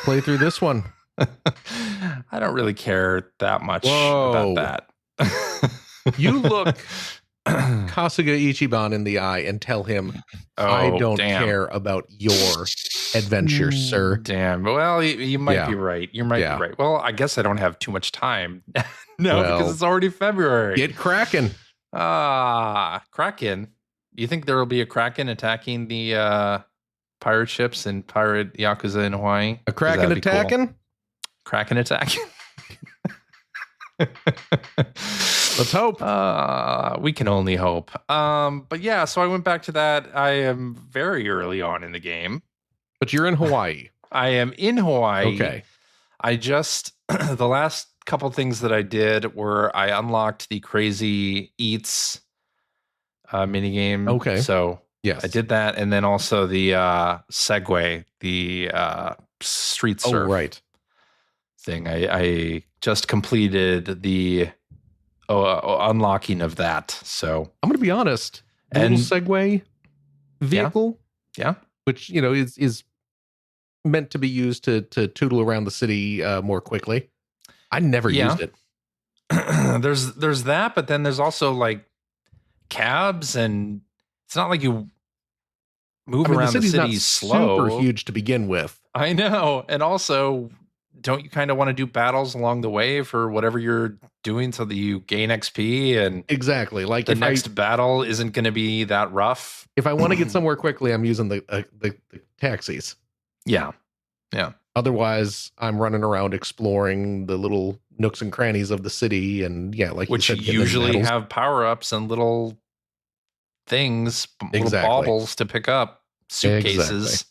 play through this one. I don't really care that much about that. You look Kasuga Ichiban in the eye and tell him, I don't care about your adventure, sir. Damn. Well, you might be right. You might be right. Well, I guess I don't have too much time because it's already February. Get cracking. Kraken. You think there will be a Kraken attacking the pirate ships and pirate Yakuza in Hawaii? A Kraken attacking? Cool? Kraken attacking? Let's hope. We can only hope. But yeah, so I went back to that. I am very early on in the game. But you're in Hawaii. I am in Hawaii. Okay. I just, the last couple things that I did were I unlocked the Crazy Eats minigame. Okay. So yes, I did that. And then also the Segway, the street surf thing. I just completed the unlocking of that. So I'm going to be honest. The little Segway vehicle, which is meant to be used to tootle around the city more quickly. I never used it. There's that, but then there's also like cabs, and it's not like you move around the city slow. Super huge to begin with. I know, and also, don't you kind of want to do battles along the way for whatever you're doing so that you gain XP? And exactly, like the next battle isn't going to be that rough. If I want to get somewhere quickly, I'm using the taxis. Yeah. Otherwise, I'm running around exploring the little nooks and crannies of the city, and like which you said, usually have power ups and little things, little baubles to pick up, suitcases. Exactly.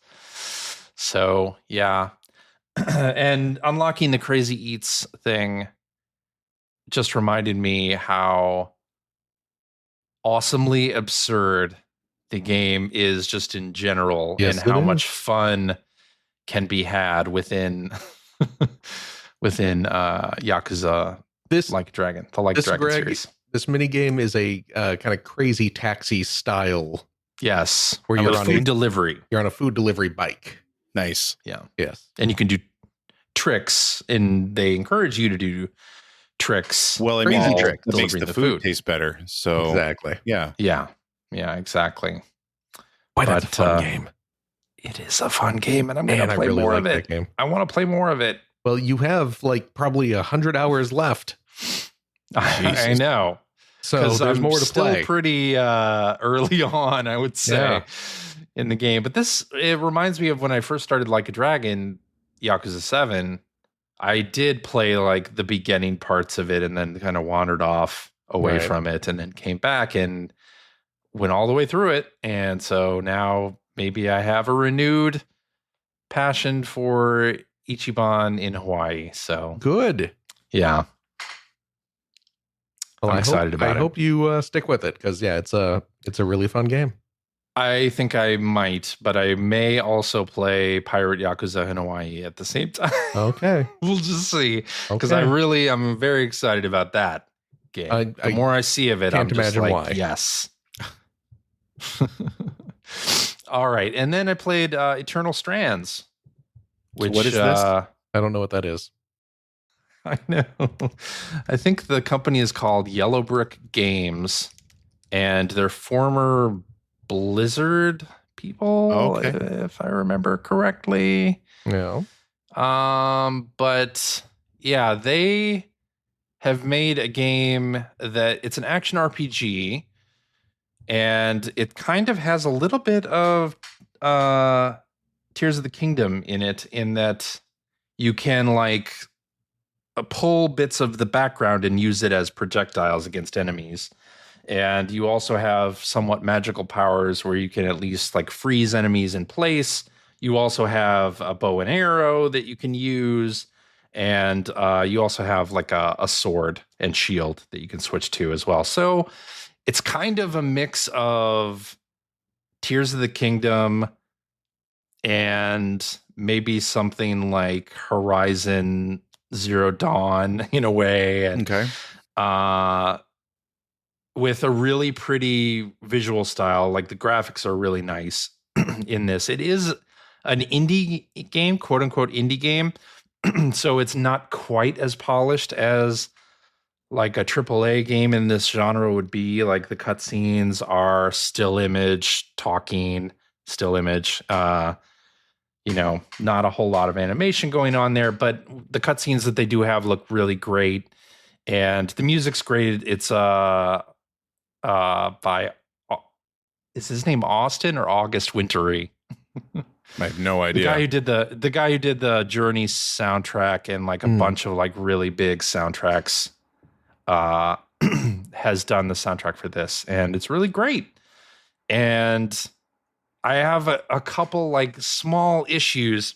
So yeah, and unlocking the Crazy Eats thing just reminded me how awesomely absurd the game is just in general, and how much fun can be had within Yakuza, the Like Dragon series. This mini game is a kind of crazy taxi style. Yes, where you're on food delivery. You're on a food delivery bike. Nice. Yeah. Yes. And you can do tricks, and they encourage you to do tricks. Well, an easy trick that makes the food taste better. So exactly. Yeah, exactly. Boy, that's a fun game. It is a fun game, and I'm going to play more of it. I want to play more of it. Well, you have like probably 100 hours left. I know. So there's more to play. Still pretty early on, I would say, in the game. But it reminds me of when I first started Like a Dragon, Yakuza 7. I did play like the beginning parts of it and then kind of wandered off away from it, and then came back and went all the way through it. And so now maybe I have a renewed passion for Ichiban in Hawaii. So good. Yeah. Well, I'm excited about it. I hope you stick with it, because it's a really fun game. I think I might, but I may also play Pirate Yakuza in Hawaii at the same time. Okay. We'll just see. Because I'm very excited about that game. The more I see of it, I'm just like, why. Yes. All right. And then I played Eternal Strands. Which, what is this? I don't know what that is. I know. I think the company is called Yellow Brick Games, and they're former Blizzard people, if I remember correctly. Yeah. But yeah, they have made a game that it's an action RPG, and it kind of has a little bit of Tears of the Kingdom in it, in that you can like pull bits of the background and use it as projectiles against enemies. And you also have somewhat magical powers where you can at least like freeze enemies in place. You also have a bow and arrow that you can use. And you also have like a sword and shield that you can switch to as well. So it's kind of a mix of Tears of the Kingdom and maybe something like Horizon Zero Dawn in a way. And, okay. With a really pretty visual style, like the graphics are really nice in this. It is an indie game, quote unquote indie game. So it's not quite as polished as like a AAA game in this genre would be. Like the cutscenes are still image, talking, still image. Not a whole lot of animation going on there, but the cutscenes that they do have look really great. And the music's great. It's by is his name Austin or August Wintory? I have no idea. The guy who did the Journey soundtrack and like a bunch of like really big soundtracks has done the soundtrack for this, and it's really great. And I have a couple like small issues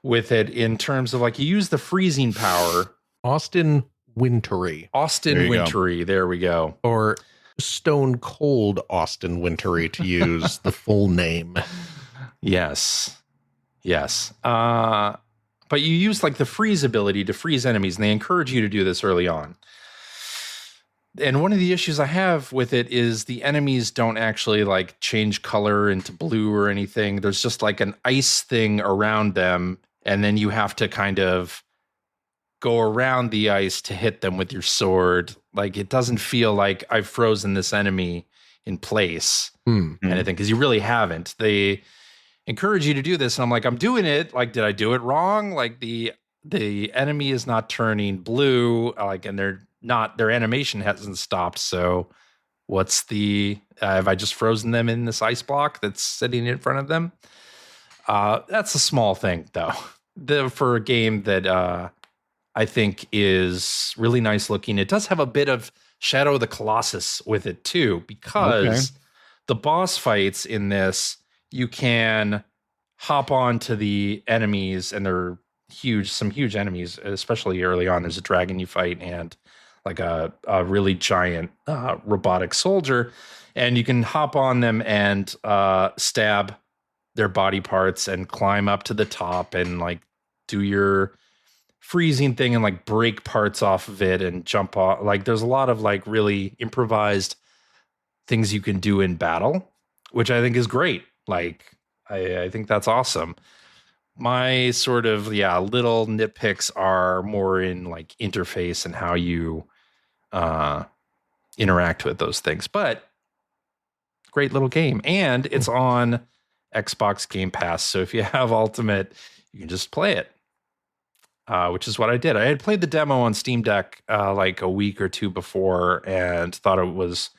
with it in terms of like you use the freezing power. Austin Wintory. There we go. Or Stone Cold Austin Wintory, to use the full name. Yes. But you use like the freeze ability to freeze enemies, and they encourage you to do this early on. And one of the issues I have with it is the enemies don't actually like change color into blue or anything. There's just like an ice thing around them, and then you have to kind of go around the ice to hit them with your sword. Like it doesn't feel like I've frozen this enemy in place, anything, because you really haven't. They encourage you to do this, and I'm like, I'm doing it. Like, did I do it wrong? Like the enemy is not turning blue, like, and their animation hasn't stopped. So what's have I just frozen them in this ice block that's sitting in front of them? That's a small thing though. For a game that I think is really nice looking. It does have a bit of Shadow of the Colossus with it too, because the boss fights in this, you can hop on to the enemies, and they're some huge enemies, especially early on. There's a dragon you fight and like a really giant robotic soldier, and you can hop on them and stab their body parts and climb up to the top and like do your freezing thing and like break parts off of it and jump off. Like there's a lot of like really improvised things you can do in battle, which I think is great. Like I think that's awesome. My sort of little nitpicks are more in like interface and how you interact with those things, but great little game. And it's on Xbox Game Pass, so if you have Ultimate, you can just play it. Which is what I did. I had played the demo on Steam Deck like a week or two before, and thought it was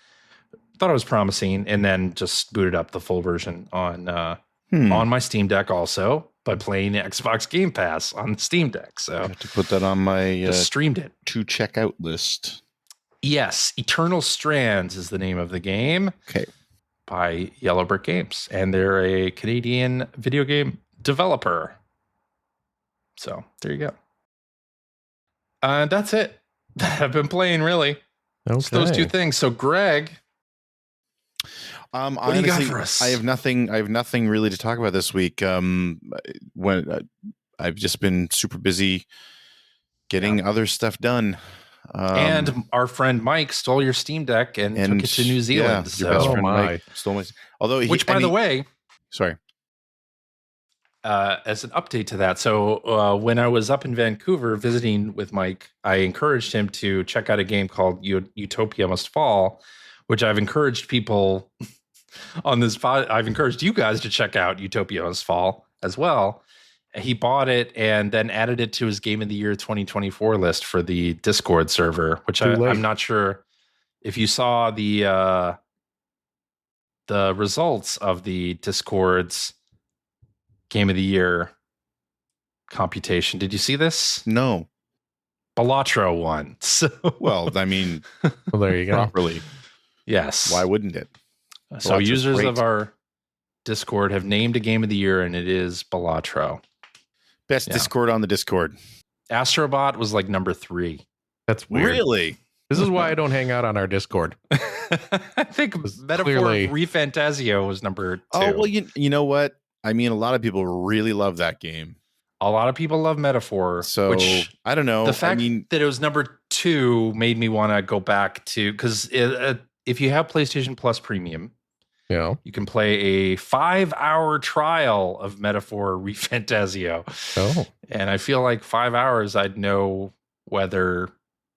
promising, and then just booted up the full version on my Steam Deck also by playing the Xbox Game Pass on the Steam Deck. So I have to put that on my just streamed it to check out list. Yes, Eternal Strands is the name of the game. Okay, by Yellow Brick Games, and they're a Canadian video game developer. So there you go. That's it that I've been playing, really. Okay. It's those two things. So, Greg, what do you got for us? I have nothing really to talk about this week. When I've just been super busy getting other stuff done. And our friend Mike stole your Steam Deck and took it to New Zealand. Yeah, your best friend Mike stole my. Although, by the way, sorry. As an update to that, so when I was up in Vancouver visiting with Mike, I encouraged him to check out a game called Utopia Must Fall, which I've encouraged people on this pod. I've encouraged you guys to check out Utopia Must Fall as well. He bought it and then added it to his Game of the Year 2024 list for the Discord server, which I'm not sure if you saw the results of the Discord's Game of the Year computation. Did you see this? No. Balatro won. So well, I mean, well, there you go. Properly. Yes. Why wouldn't it? So users of our Discord have named a game of the year, and it is Balatro. Best Discord on the Discord. Astrobot was like number 3. That's weird. Really? This is why I don't hang out on our Discord. I think Metaphor ReFantasio was number 2. Oh, well, you know what? I mean, a lot of people really love that game. A lot of people love Metaphor. So, which, I don't know. The fact that it was number 2 made me want to go back to, because if you have PlayStation Plus Premium, you can play a 5-hour trial of Metaphor ReFantasio. Oh. And I feel like 5 hours, I'd know whether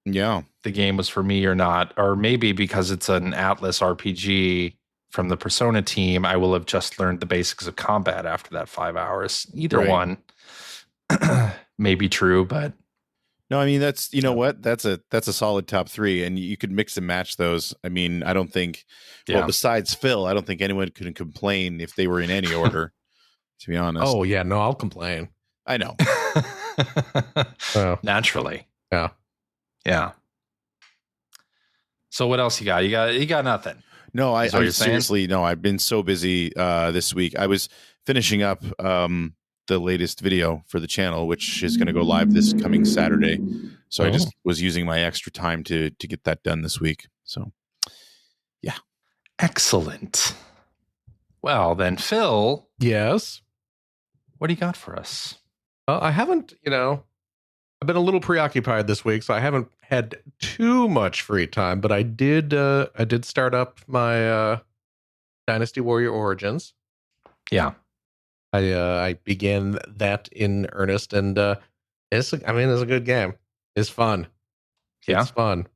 the game was for me or not. Or maybe because it's an Atlas RPG from the Persona team, I will have just learned the basics of combat after that 5 hours. Either one may be true, but no, I mean, that's, you know what? That's a solid top 3, and you could mix and match those. I mean, I don't think, well, besides Phil, I don't think anyone could complain if they were in any order, to be honest. Oh, yeah, no, I'll complain. I know. Naturally. Yeah. Yeah. So what else you got? You got nothing. No, I seriously, no, I've been so busy this week. I was finishing up the latest video for the channel, which is going to go live this coming Saturday. So I just was using my extra time to get that done this week. So, yeah. Excellent. Well, then, Phil. Yes? What do you got for us? I haven't, I've been a little preoccupied this week, so I haven't had too much free time, but I did start up my Dynasty Warrior Origins. Yeah. I began that in earnest, and it's a good game. It's fun. Yeah. It's fun.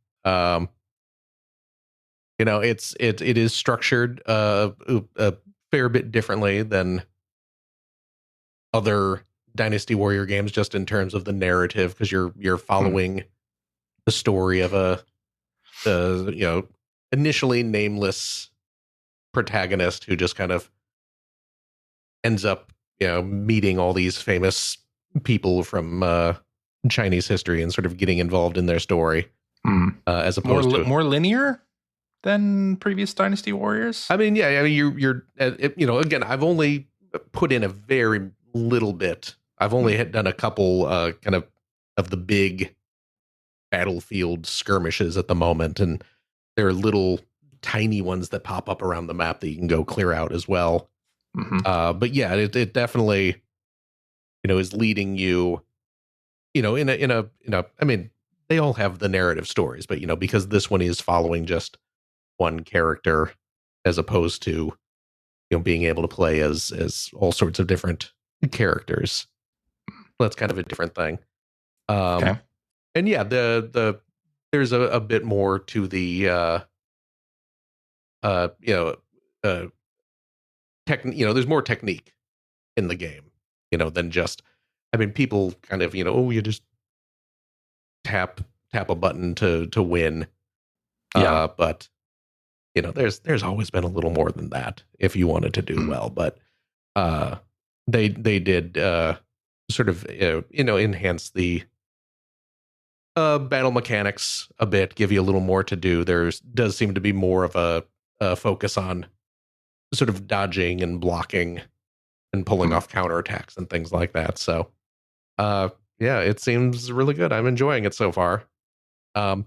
It is structured a fair bit differently than other Dynasty Warrior games, just in terms of the narrative, because you're following the story of a initially nameless protagonist who just kind of ends up meeting all these famous people from Chinese history and sort of getting involved in their story, as opposed to more linear than previous Dynasty Warriors. I mean, you're again, I've only put in a very little bit. I've only done a couple kind of the big battlefield skirmishes at the moment, and there are little tiny ones that pop up around the map that you can go clear out as well. But yeah, it definitely is leading you in a I mean, they all have the narrative stories, but because this one is following just one character as opposed to being able to play as all sorts of different characters. That's kind of a different thing. Okay. And yeah, there's a bit more to the there's more technique in the game, than just, I mean, people kind of, you just tap a button to win. Yeah. But there's always been a little more than that if you wanted to do well, but they did sort of enhance the battle mechanics a bit, give you a little more to do. Does seem to be more of a focus on sort of dodging and blocking and pulling off counterattacks and things like that. So it seems really good. I'm enjoying it so far. There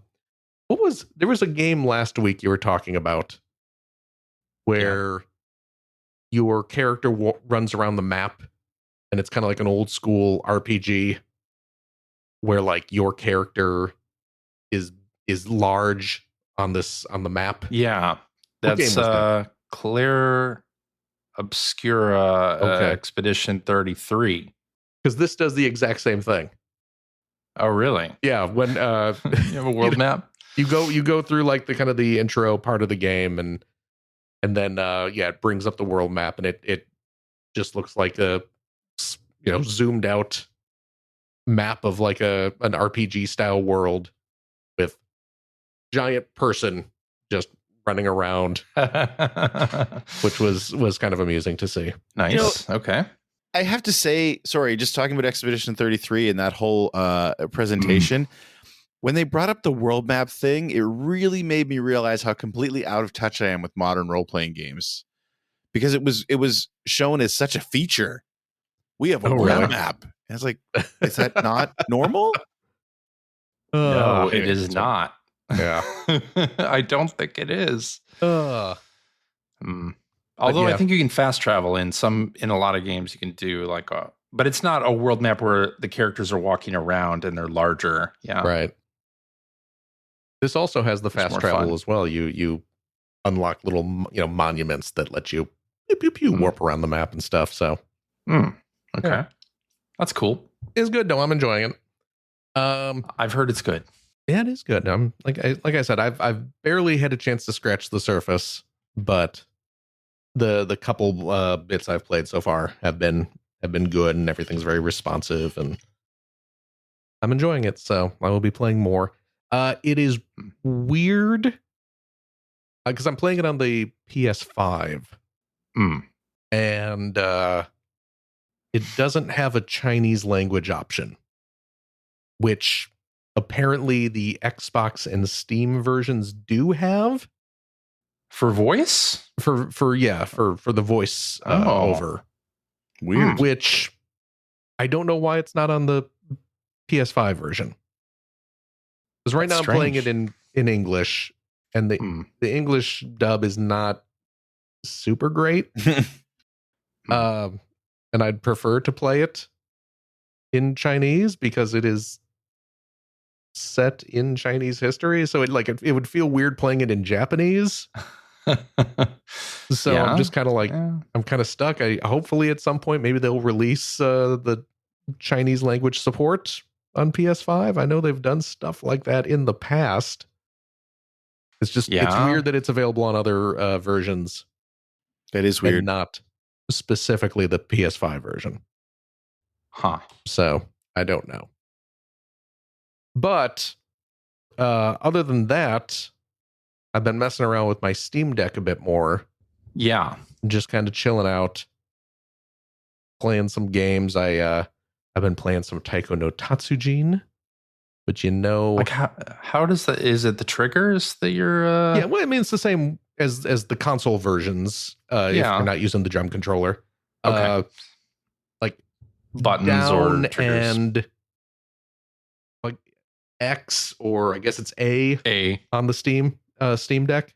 was a game last week you were talking about where your character runs around the map, and it's kind of like an old school RPG where like your character is large on the map. Yeah. That's Claire Obscura Expedition 33. Because this does the exact same thing. Oh, really? Yeah. When you have a world map? You go through like the kind of the intro part of the game, and then it brings up the world map, and it just looks like a zoomed out map of like an RPG style world with giant person just running around, which was kind of amusing to see. Nice. Okay. I have to say, sorry, just talking about Expedition 33 and that whole presentation, when they brought up the world map thing, it really made me realize how completely out of touch I am with modern role-playing games, because it was shown as such a feature. We have a world map. And it's like, is that not normal? No, it is not. Yeah. I don't think it is. Although yeah. I think you can fast travel in a lot of games. You can do like but it's not a world map where the characters are walking around and they're larger. Yeah. Right. This also has the fast travel as well. You unlock little, monuments that let you warp around the map and stuff. So, okay, yeah. That's cool. It's good. No, I'm enjoying it. I've heard it's good. Yeah, it is good. Like I said, I've barely had a chance to scratch the surface, but the couple bits I've played so far have been good, and everything's very responsive, and I'm enjoying it. So I will be playing more. It is weird because I'm playing it on the PS5, and it doesn't have a Chinese language option, which apparently the Xbox and Steam versions do have for voice. For the voice over. Weird. Which I don't know why it's not on the PS5 version. Because right now I'm playing it in English, and the English dub is not super great. And I'd prefer to play it in Chinese because it is set in Chinese history. So it would feel weird playing it in Japanese. So I'm just kind of like, I'm kind of stuck. Hopefully at some point, maybe they'll release the Chinese language support on PS5. I know they've done stuff like that in the past. It's just, it's weird that it's available on other versions. That is weird. And not specifically the PS5 version. Huh. So I don't know. But other than that, I've been messing around with my Steam Deck a bit more. Yeah. Just kind of chilling out, playing some games. I've been playing some Taiko no Tatsujin, but like how does that? Is it the triggers that you're? Yeah, well, I mean it's the same as the console versions. If you're not using the drum controller, okay, like buttons down or triggers. And like X, or I guess it's A on the Steam Deck.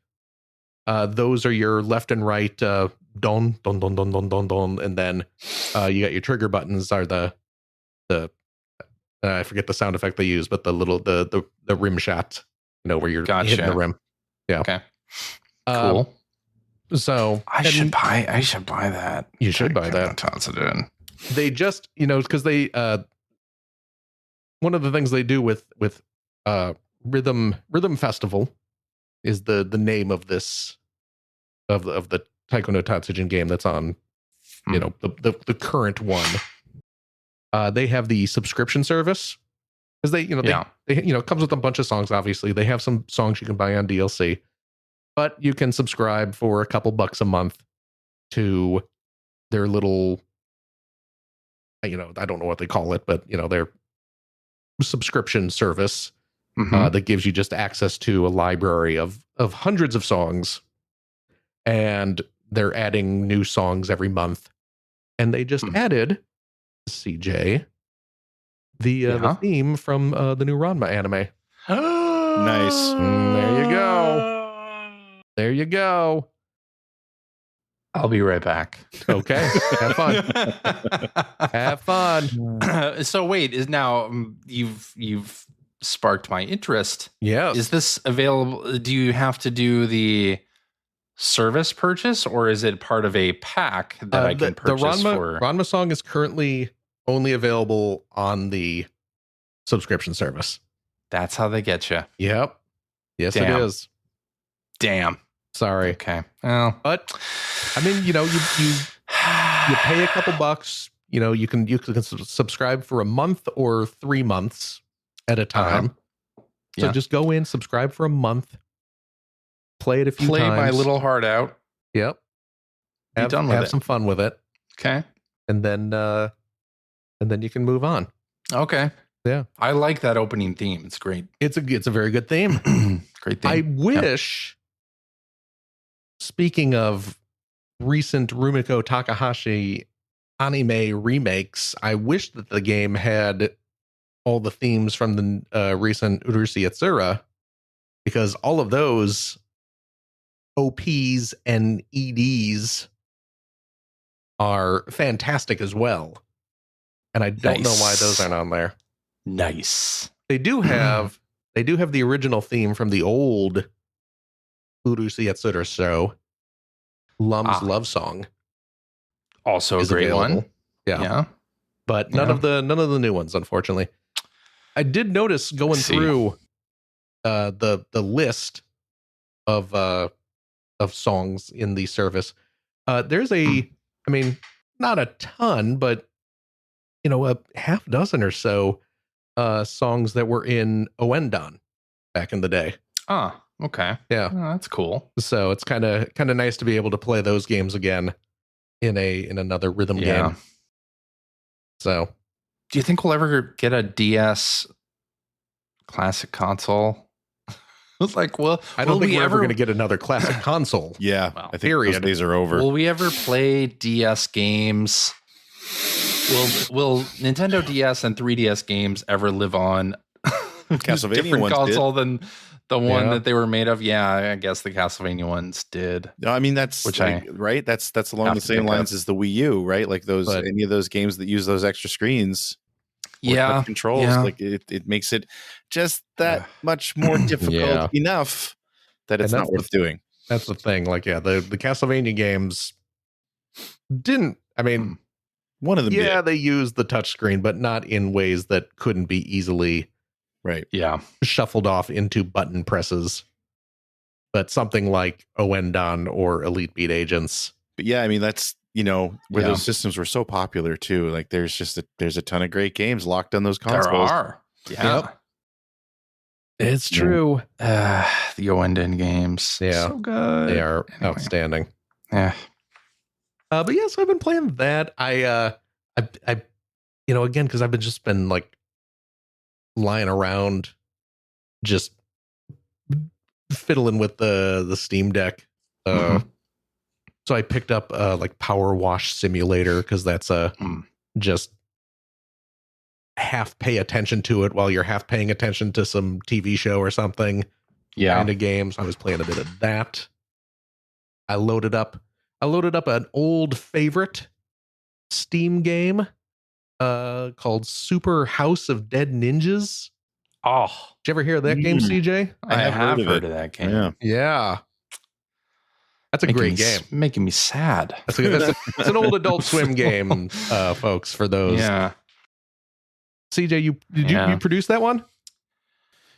Those are your left and right don don don don don don don, and then you got your trigger buttons are the I forget the sound effect they use, but the little the rim shot, where you're hitting the rim. Yeah. Okay. Cool. So I should buy that. You should buy that. They just, because they one of the things they do with Rhythm Festival is the name of this of the Taiko no Tatsujin game that's on the current one. They have the subscription service because they it comes with a bunch of songs. Obviously, they have some songs you can buy on DLC, but you can subscribe for a couple bucks a month to their little, I don't know what they call it, but their subscription service that gives you just access to a library of hundreds of songs, and they're adding new songs every month, and they just added CJ the theme from the new Ranma anime. Nice. There you go. I'll be right back. Okay. Have fun. Have fun. So wait, is now you've sparked my interest. Yes. Is this available? Do you have to do the service purchase, or is it part of a pack that I can purchase for? Ranma song is currently only available on the subscription service. That's how they get you. Yep. Yes, it is. Damn. Sorry. Okay. Well, but I mean, you pay a couple bucks. You can subscribe for a month or 3 months at a time. So just go in, subscribe for a month, play it a few times. Play my little heart out. Yep. Have some fun with it. Okay. And then you can move on. Okay. Yeah. I like that opening theme. It's great. It's a very good theme. Great theme. I wish, speaking of recent Rumiko Takahashi anime remakes, I wish that the game had all the themes from the recent Urushi Yatsura, because all of those OPs and EDs are fantastic as well. And I don't know why those aren't on there. Nice. They do have the original theme from the old Urushi Yatsura show, Lum's Love Song. Also a great available. one. Yeah. But none of the new ones, unfortunately. I did notice going through the list of songs in the service. There's I mean, not a ton, but a half dozen or so songs that were in Oendan back in the day. Oh, okay. Yeah. Oh, that's cool. So it's kind of nice to be able to play those games again in another rhythm game. So, do you think we'll ever get a DS classic console? It's like, well, I don't think we're ever going to get another classic console. Yeah, well, I think those days are over. Will we ever play DS games? Will Nintendo DS and 3DS games ever live on Castlevania different console than the one that they were made of? Yeah, I guess the Castlevania ones did. No, I mean that's right. That's along the same lines as the Wii U, right? Like any of those games that use those extra screens. Controls, like it makes it just that much more difficult enough that it's not worth doing. That's the thing. Like, the Castlevania games didn't. I mean, one of them. Yeah, they used the touchscreen, but not in ways that couldn't be easily shuffled off into button presses. But something like Oendan or Elite Beat Agents. But yeah, I mean that's. Where those systems were so popular too. Like there's a ton of great games locked on those consoles. There are. Yeah. Yep. It's true. The Oendan games. Yeah. So good. They are outstanding. Yeah. But yes, I've been playing that. I again, because I've been like lying around just fiddling with the Steam Deck. So I picked up like Power Wash Simulator, because that's just half pay attention to it while you're half paying attention to some TV show or something. Kind of games. I was playing a bit of that. I loaded up an old favorite Steam game called Super House of Dead Ninjas. Oh, did you ever hear of that game, CJ? I have heard of that game. Yeah. That's a great game. Making me sad. It's an old Adult Swim game, folks, for those. Yeah. CJ, did you produce that one?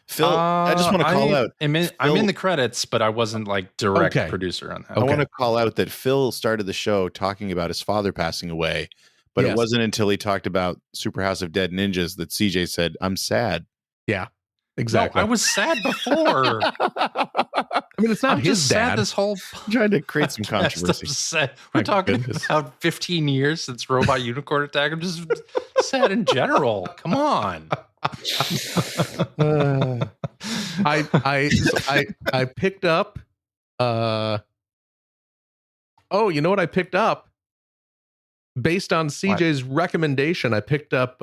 Phil, I just want to call out. I'm in the credits, but I wasn't like direct producer on that. I want to call out that Phil started the show talking about his father passing away, but it wasn't until he talked about Super House of Dead Ninjas that CJ said, "I'm sad." Yeah, exactly. No, I was sad before. I mean, it's not his dad. This whole I'm trying to create some controversy. We're talking about 15 years since Robot Unicorn Attack. I'm just sad in general. Come on. I picked up. You know what I picked up? Based on CJ's recommendation, I picked up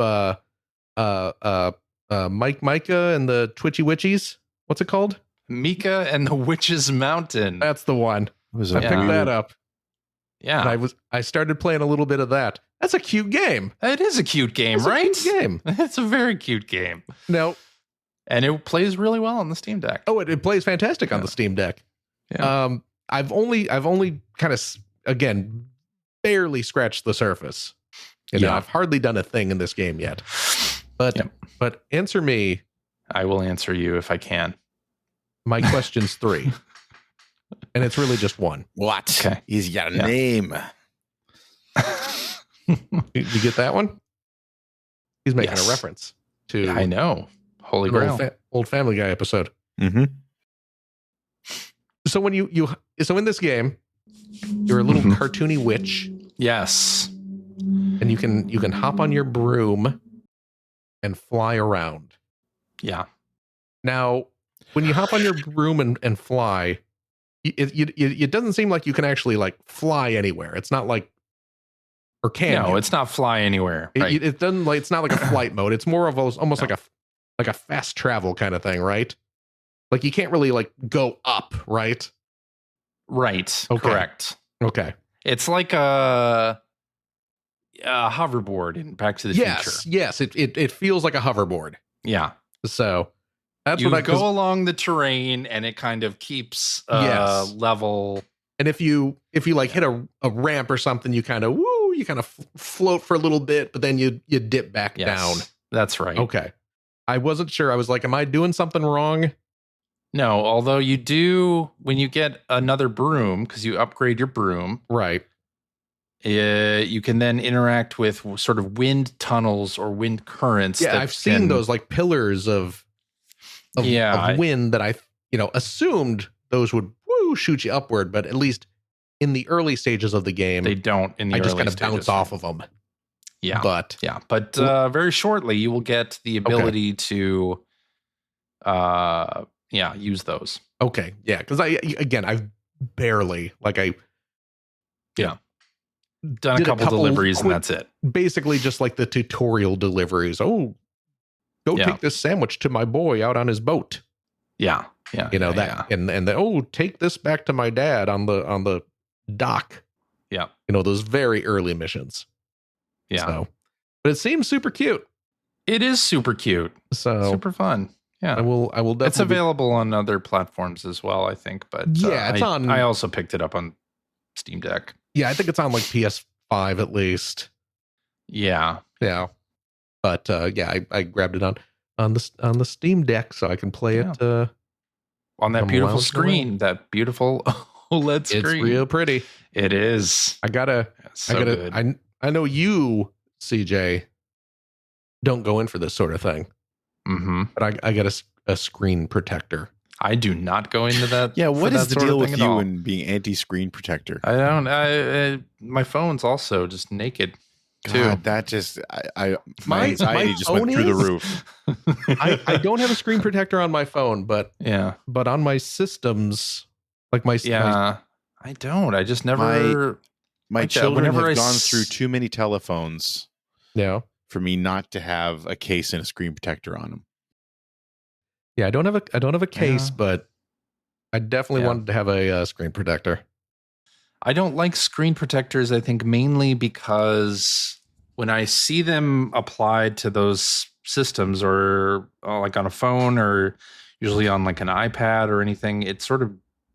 Mike Micah and the Twitchy Witchies. What's it called? Mika and the Witch's Mountain. That's the one. I picked that up. Yeah. And I started playing a little bit of that. That's a cute game. It is a cute game, right? It's a cute game. It's a very cute game. No. And it plays really well on the Steam Deck. Oh, it plays fantastic on the Steam Deck. Yeah. I've only kind of, again, barely scratched the surface. I've hardly done a thing in this game yet. But answer me. I will answer you if I can. My question's 3. And it's really just one. What? Okay. He's got a name. You get that one? He's making a reference to... I know. Holy Grail. Old Family Guy episode. Mm-hmm. So when so in this game, you're a little cartoony witch. Yes. And you can hop on your broom and fly around. Yeah. Now, when you hop on your broom and fly, it doesn't seem like you can actually like fly anywhere. It's not like, or can you? It's not fly anywhere. Right. It doesn't like, it's not like a flight mode. It's more of almost like a fast travel kind of thing, right? Like you can't really like go up, right? Right. Okay. Correct. Okay. It's like a hoverboard in Back to the Future. Yes. It feels like a hoverboard. Yeah. So that's you what I go along the terrain and it kind of keeps level. And if you like hit a ramp or something, you kind of float for a little bit, but then you dip back down. That's right. Okay. I wasn't sure. I was like, am I doing something wrong? No, although you do when you get another broom, because you upgrade your broom. Right. You can then interact with sort of wind tunnels or wind currents. Yeah, I've seen those like pillars of wind that I assumed those would shoot you upward, but at least in the early stages of the game, they don't. I just kind of bounce off of them. Yeah, but very shortly you will get the ability to, use those. Okay, yeah, because I've barely done a couple deliveries and that's it. Basically, just like the tutorial deliveries. Oh, go take this sandwich to my boy out on his boat. Yeah. And take this back to my dad on the dock. Yeah. Those very early missions. Yeah. So, but it seems super cute. It is super cute. So super fun. Yeah. I will definitely. It's available on other platforms as well, I think. But it's on. I also picked it up on Steam Deck. Yeah, I think it's on like PS5 at least. Yeah. Yeah. But I grabbed it on the Steam Deck so I can play it on that beautiful screen, that beautiful OLED screen. It's real pretty. It is. I know you, CJ, don't go in for this sort of thing. Mm-hmm. But I got a screen protector. I do not go into that. Yeah, what is the deal with you and being anti-screen protector? I don't. My phone's also just naked. God, that just my anxiety just went through the roof. I don't have a screen protector on my phone, but on my systems, like I don't. I just never. My children have gone through too many telephones. Yeah, for me not to have a case and a screen protector on them. Yeah, I don't have a case, but I definitely wanted to have a screen protector. I don't like screen protectors, I think mainly because when I see them applied to those systems or like on a phone or usually on like an iPad or anything, it sort of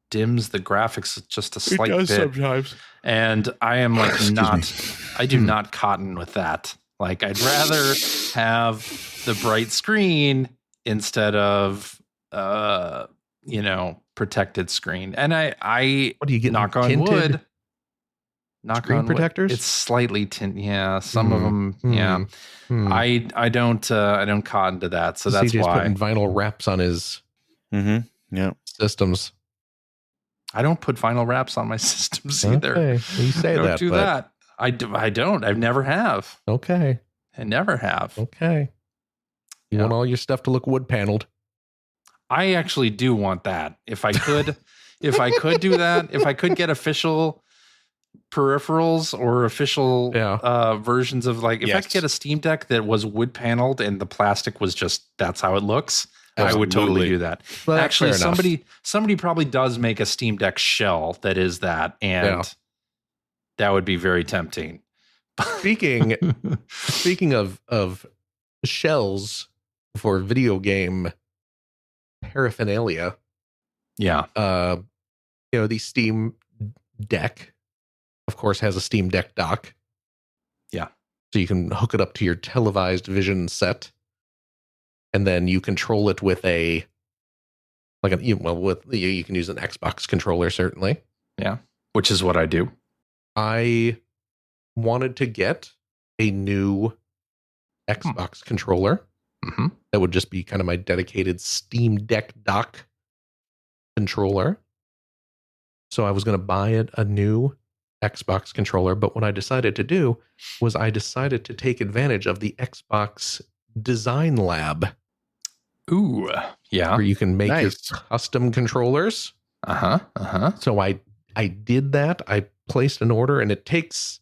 dims the graphics just a slight bit. Sometimes. And I am like I do not cotton with that. Like I'd rather have the bright screen instead of protected screen. And I what do you get? Knock on wood. Screen protectors? It's slightly tint. Yeah, some of them. Yeah, I don't cotton to that. So that's CJ's why putting vinyl wraps on his systems. I don't put vinyl wraps on my systems either. Okay. You say I don't that. do that. I don't. I never have. Okay. I never have. Okay. You want all your stuff to look wood paneled? I actually do want that. If I could, do that, if I could get official peripherals or official versions of if I could get a Steam Deck that was wood paneled and the plastic was just that's how it looks, I would totally do that. Well, actually, somebody probably does make a Steam Deck shell that is that, and that would be very tempting. Speaking of shells for video game paraphernalia, the Steam Deck, of course, has a Steam Deck dock. Yeah, so you can hook it up to your televised vision set, and then you control it with you can use an Xbox controller certainly. Yeah, which is what I do. I wanted to get a new Xbox controller that would just be kind of my dedicated Steam Deck dock controller. So I was going to buy a new Xbox controller, but what I decided to do was I decided to take advantage of the Xbox Design Lab. Ooh, yeah. Where you can make your custom controllers. So I did that. I placed an order, and it takes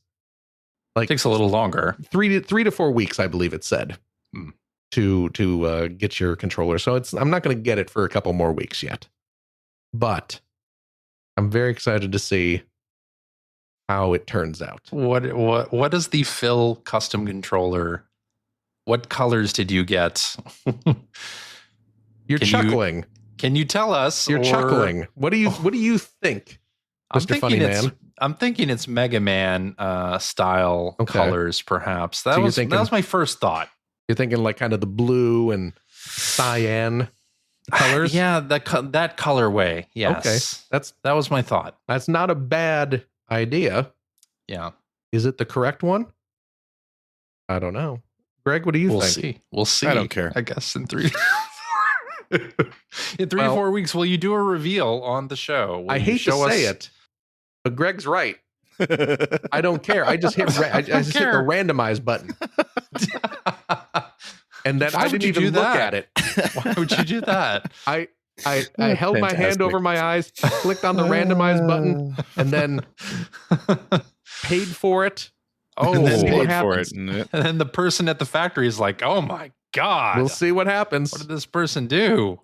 a little longer. 3 to 4 weeks, I believe it said, to get your controller. So I'm not going to get it for a couple more weeks yet, but I'm very excited to see how it turns out. What is the Phil custom controller? What colors did you get? You're chuckling. Can you tell us? You're chuckling. What do you think, Mr. Funny Man? I'm thinking it's Mega Man style colors, perhaps. That was my first thought. You're thinking like kind of the blue and cyan colors? Yeah, that colorway. Yes. Okay. That was my thought. That's not a bad idea. Yeah. Is it the correct one? I don't know. Greg, what do you think? We'll see. I don't care. I guess in 3 to 4 weeks, will you do a reveal on the show? I hate to say it, but Greg's right. I don't care. I just hit hit the randomize button. And then I didn't even look at it. Why would you do that? I held my hand over my eyes, clicked on the randomize button, and then paid for it. Oh, and then see what happens. And then the person at the factory is like, "Oh my God, we'll see what happens. What did this person do?"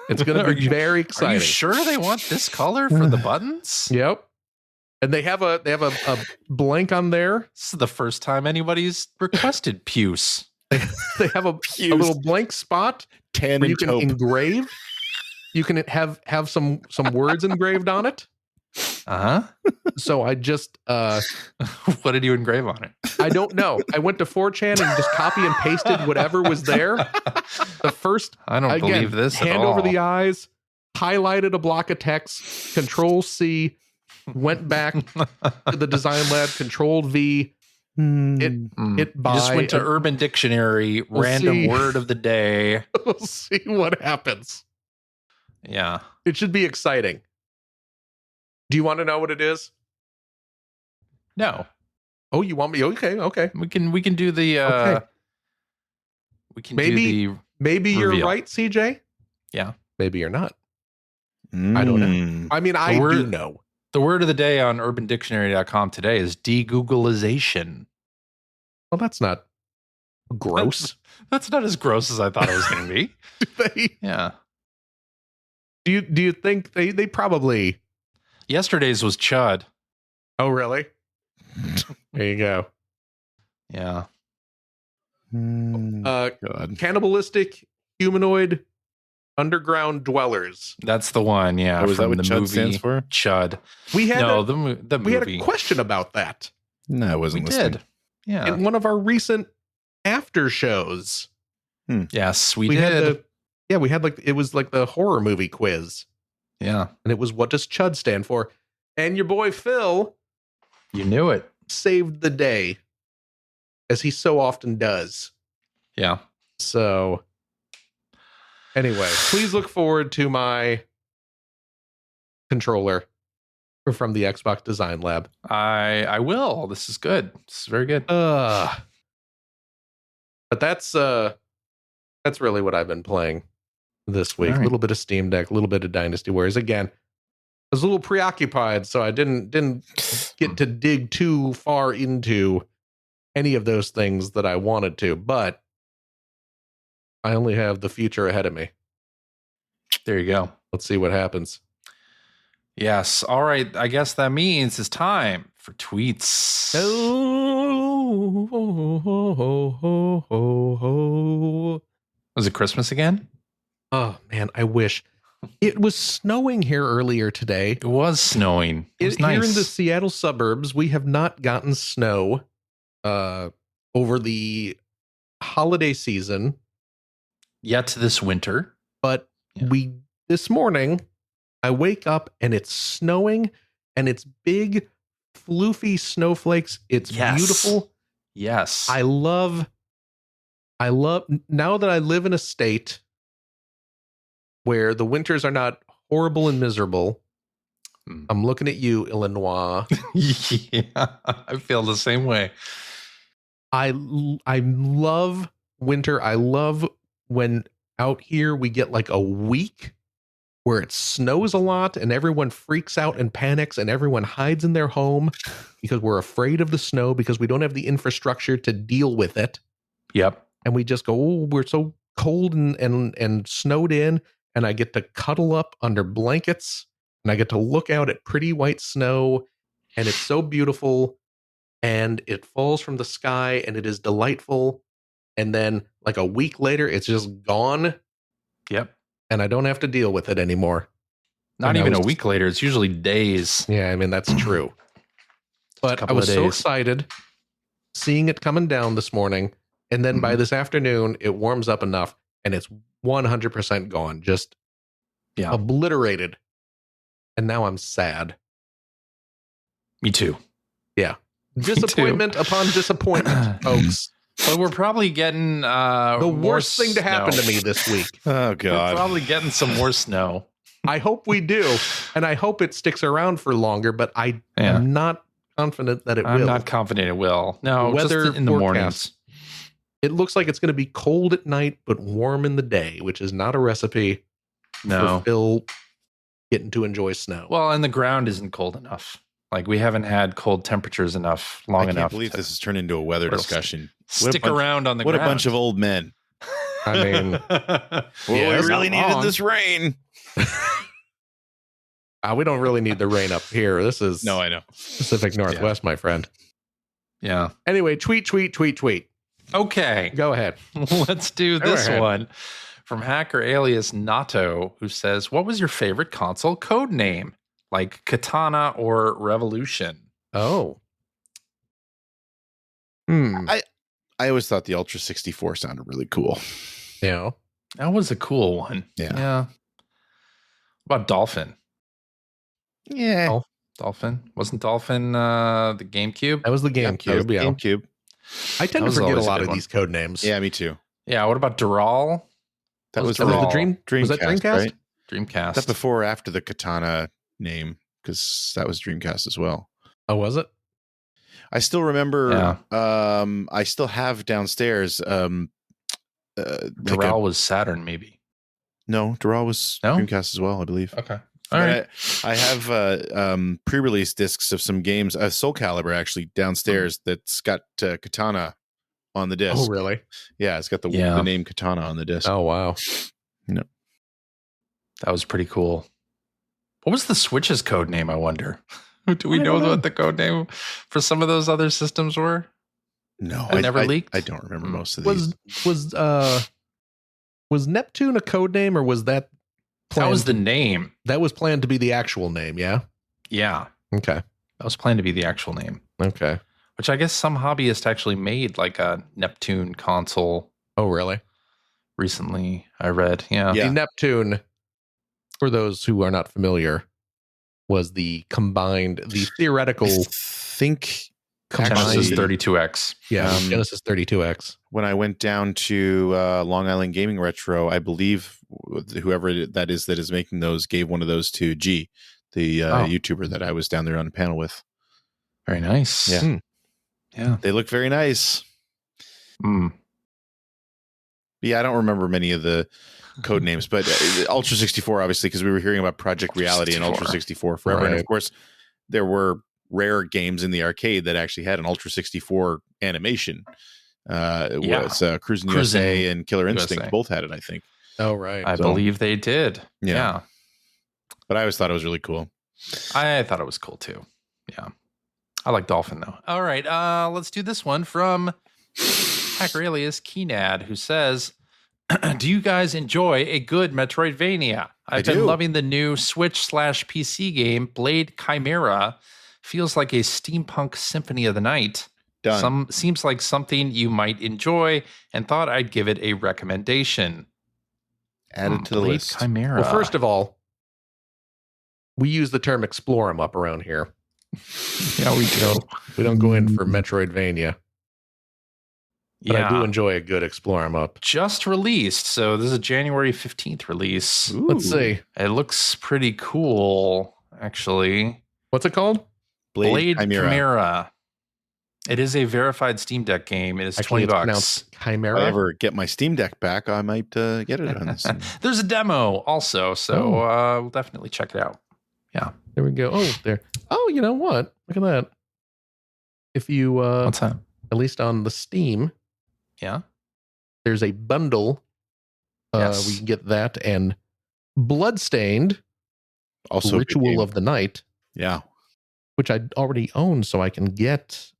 It's going to be very exciting. Are you sure they want this color for the buttons? Yep. And they have a blank on there. This is the first time anybody's requested puce. They have a little blank spot where you can engrave. You can have some words engraved on it. So I just what did you engrave on it? I don't know. I went to 4chan and just copy and pasted whatever was there. The first, I don't believe this. Hand over the eyes, highlighted a block of text, Control C, went back to the Design Lab, Control V. It just went to Urban Dictionary, random word of the day. We'll see what happens. Yeah, it should be exciting. Do you want to know what it is? No. Oh, you want me? Okay. We can do the. Okay. We can maybe you're right, CJ. Yeah. Maybe you're not. I don't know. I mean, I do know. The word of the day on UrbanDictionary.com today is de-Googleization. Well, that's not gross. That's not as gross as I thought it was going to be. Yeah. Do you think they probably? Yesterday's was chud. Oh, really? There you go. Yeah. God. Cannibalistic humanoid underground dwellers. That's the one. Yeah. Was that what the chud movie stands for? Chud. We had the movie. We had a question about that. No, I wasn't we listening. Did. Yeah. In one of our recent after shows. Yes, we did. We had it was like the horror movie quiz. Yeah. And it was, what does chud stand for? And your boy Phil. You knew it. Saved the day. As he so often does. Yeah. So anyway, please look forward to my controller from the Xbox Design Lab. I will. This is good. This is very good. But that's really what I've been playing this week. Right. A little bit of Steam Deck, a little bit of Dynasty Warriors. Again, I was a little preoccupied, so I didn't get to dig too far into any of those things that I wanted to, but I only have the future ahead of me. There you go. Let's see what happens. Yes. All right. I guess that means it's time for tweets. Was it Christmas again? Oh, man, I wish. It was snowing here earlier today. It was snowing. It was nice. Here in the Seattle suburbs, we have not gotten snow over the holiday season. Yet this winter. But this morning, I wake up and it's snowing and it's big, floofy snowflakes. It's beautiful. Yes. I love, now that I live in a state where the winters are not horrible and miserable. I'm looking at you, Illinois. Yeah, I feel the same way. I love winter. I love when out here we get like a week where it snows a lot and everyone freaks out and panics and everyone hides in their home because we're afraid of the snow because we don't have the infrastructure to deal with it. Yep. And we just go, oh, we're so cold and snowed in, and I get to cuddle up under blankets and I get to look out at pretty white snow, and it's so beautiful, and it falls from the sky and it is delightful. And then like a week later, it's just gone. Yep. And I don't have to deal with it anymore. Not even a week later. It's usually days. Yeah, I mean, that's true. But I was so excited seeing it coming down this morning. And then by this afternoon, it warms up enough and it's 100% gone. Just obliterated. And now I'm sad. Me too. Yeah. Disappointment upon disappointment, folks. But we're probably getting the worst thing to happen to me this week. Oh, God. We're probably getting some more snow. I hope we do. And I hope it sticks around for longer, but I'm not confident that it will. I'm not confident it will. No, weather just in the mornings. It looks like it's going to be cold at night, but warm in the day, which is not a recipe for Phil getting to enjoy snow. Well, and the ground isn't cold enough. Like, we haven't had cold temperatures long enough. I can't believe this has turned into a weather discussion. Stick around on the ground. What a bunch of old men. I mean, we really needed this rain. We don't really need the rain up here. This is I know. Pacific Northwest, my friend. Yeah. Anyway, tweet. Okay. Go ahead. Let's do this one from hacker alias Nato, who says, what was your favorite console code name? Like Katana or Revolution? Oh. I always thought the Ultra 64 sounded really cool. Yeah. That was a cool one. Yeah. What about Dolphin? Yeah. Oh, Dolphin. Wasn't Dolphin the GameCube? That was the GameCube. GameCube. I tend to forget a lot of these code names. Yeah, me too. Yeah. What about Dural? That was the Dreamcast. Was that Dreamcast? Right? Dreamcast. That's before or after the Katana name, because that was Dreamcast as well. Oh, was it? I still remember. I still have downstairs. Dural was Saturn, maybe. No, Dural was Dreamcast as well, I believe. Okay. All right. I have pre-release discs of some games. Soul Calibur actually downstairs that's got Katana on the disc. Oh, really? Yeah, it's got the name Katana on the disc. Oh, wow. No, that was pretty cool. What was the Switch's code name, I wonder? Do we know what the code name for some of those other systems were? No, I never leaked. I don't remember most of these. Was Neptune a code name, or was that planned? That was the name. That was planned to be the actual name, yeah? Yeah. Okay. That was planned to be the actual name. Okay. Which I guess some hobbyist actually made like a Neptune console. Oh, really? Recently, I read. Yeah. The Neptune, for those who are not familiar, was the theoretical. I think Genesis 32X. Yeah, Genesis 32X. When I went down to Long Island Gaming Retro, I believe whoever that is making those gave one of those to G, the YouTuber that I was down there on a panel with. Very nice. Yeah. Yeah. They look very nice. Yeah, I don't remember many of the code names, but Ultra 64, obviously, because we were hearing about Project Reality and Ultra 64 forever. Right. And of course, there were rare games in the arcade that actually had an Ultra 64 animation. It was Cruis'n USA and Killer Instinct both had it, I think. Oh, right. I believe they did. Yeah. But I always thought it was really cool. I thought it was cool too. Yeah. I like Dolphin though. All right. Let's do this one from hacker alias Keenad, who says, do you guys enjoy a good Metroidvania? I've been loving the new Switch/PC game, Blade Chimera. Feels like a steampunk symphony of the night. Seems like something you might enjoy, and thought I'd give it a recommendation. Added to the Blade list. Chimera. Well, first of all, we use the term explore 'em up around here. Yeah, we do. We don't go in for Metroidvania. But I do enjoy a good explore 'em up. Just released, so this is a January 15th release. Ooh. Let's see. It looks pretty cool, actually. What's it called? Blade Chimera. It is a verified Steam Deck game. It is Actually, $20. it's pronounced Chimera. If I ever get my Steam Deck back, I might get it on this. There's a demo also, so we'll definitely check it out. Yeah. There we go. Oh, there. Oh, you know what? Look at that. If you What's that? at least on the Steam, Yeah. there's a bundle. Yes. We can get that and Bloodstained, Also, Ritual of the Night. Yeah. Which I already own, so I can get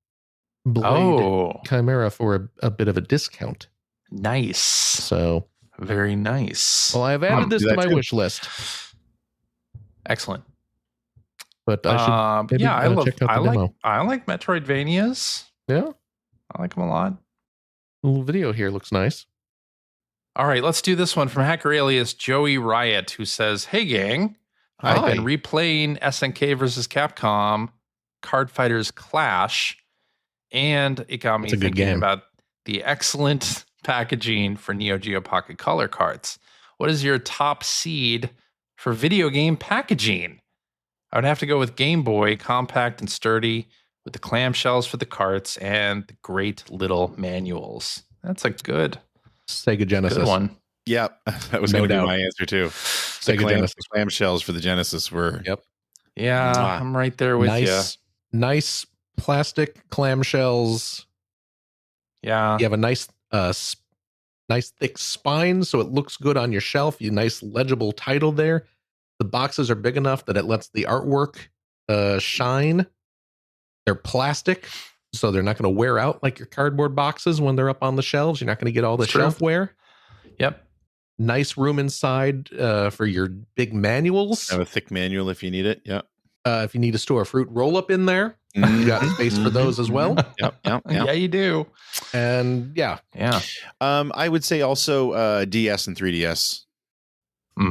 Blade Chimera for a bit of a discount. Nice. So very nice. Well, I've added this to my wish list. Excellent. But I should check out the demo. I like Metroidvanias. Yeah. I like them a lot. The little video here looks nice. All right, let's do this one from hacker alias Joey Riot, who says, "Hey gang, I've been replaying SNK versus Capcom Card Fighters Clash, and it got me thinking about the excellent packaging for Neo Geo Pocket Color cards. What is your top seed for video game packaging? I would have to go with Game Boy, compact and sturdy, with the clamshells for the carts and the great little manuals." That's a good Sega Genesis one. Yeah, that was going to be my answer too. Sega Genesis clamshells for the Genesis were. Yep. Yeah, I'm right there with you. Nice plastic clamshells. Yeah. You have a nice thick spine, so it looks good on your shelf. You nice legible title there. The boxes are big enough that it lets the artwork shine. They're plastic, so they're not going to wear out like your cardboard boxes when they're up on the shelves. You're not going to get all the shelf wear. Yep. Nice room inside for your big manuals. Have a thick manual if you need it. Yeah. If you need to store a fruit roll up in there, you got space for those as well. Yep. Yeah, you do. And yeah. I would say also DS and 3DS.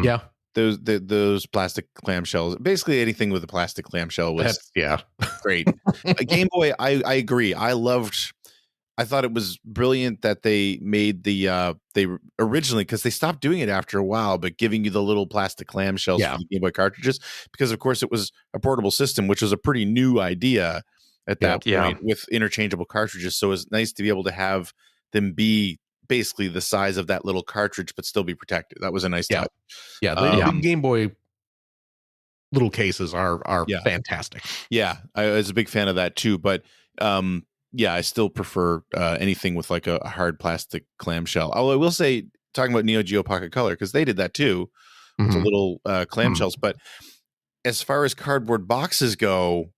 Yeah. Those plastic clamshells, basically anything with a plastic clamshell was great. Game Boy, I agree. I thought it was brilliant that they made they originally, because they stopped doing it after a while, but giving you the little plastic clamshells for the Game Boy cartridges, because of course it was a portable system, which was a pretty new idea at that point with interchangeable cartridges. So it was nice to be able to have them be basically the size of that little cartridge, but still be protected. That was a nice touch. Yeah, the Game Boy little cases are fantastic. Yeah, I was a big fan of that too. But I still prefer anything with like a hard plastic clamshell. Although I will say, talking about Neo Geo Pocket Color, because they did that too, with the little clamshells. But as far as cardboard boxes go,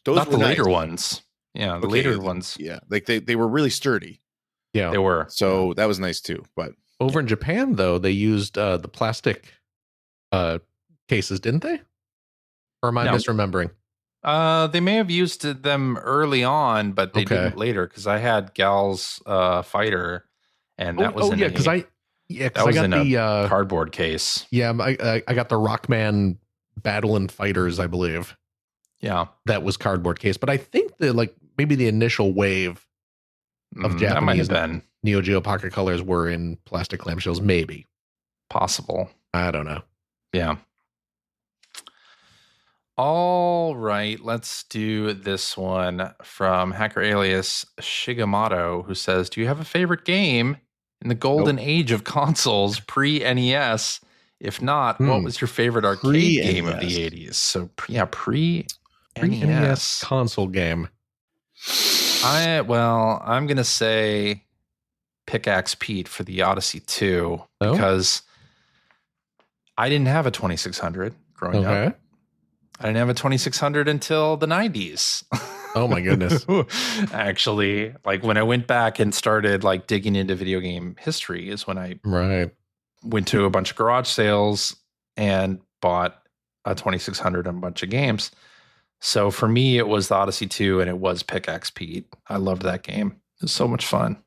those not were the later ones. Yeah, the later ones. Yeah, like they were really sturdy. Yeah, they were. So that was nice too. But over in Japan, though, they used the plastic cases, didn't they? Or am I misremembering? They may have used them early on, but they didn't later, because I had Gal's Fighter, and that was because I got the cardboard case. Yeah, I got the Rockman Battle and Fighters, I believe. Yeah, that was cardboard case, but I think maybe the initial wave of Japanese Neo Geo Pocket Colors were in plastic clamshells, maybe. Possible. I don't know. Yeah. All right, let's do this one from hacker alias Shigemoto, who says, "Do you have a favorite game in the golden age of consoles pre-NES? If not, what was your favorite arcade game of the 80s?" So, pre-NES console game. I'm going to say Pickaxe Pete for the Odyssey 2, because I didn't have a 2600 growing up. I didn't have a 2600 until the 90s. Oh my goodness. Actually, like when I went back and started like digging into video game history is when I went to a bunch of garage sales and bought a 2600 and a bunch of games. So for me, it was the Odyssey 2 and it was Pickaxe Pete. I loved that game. It was so much fun.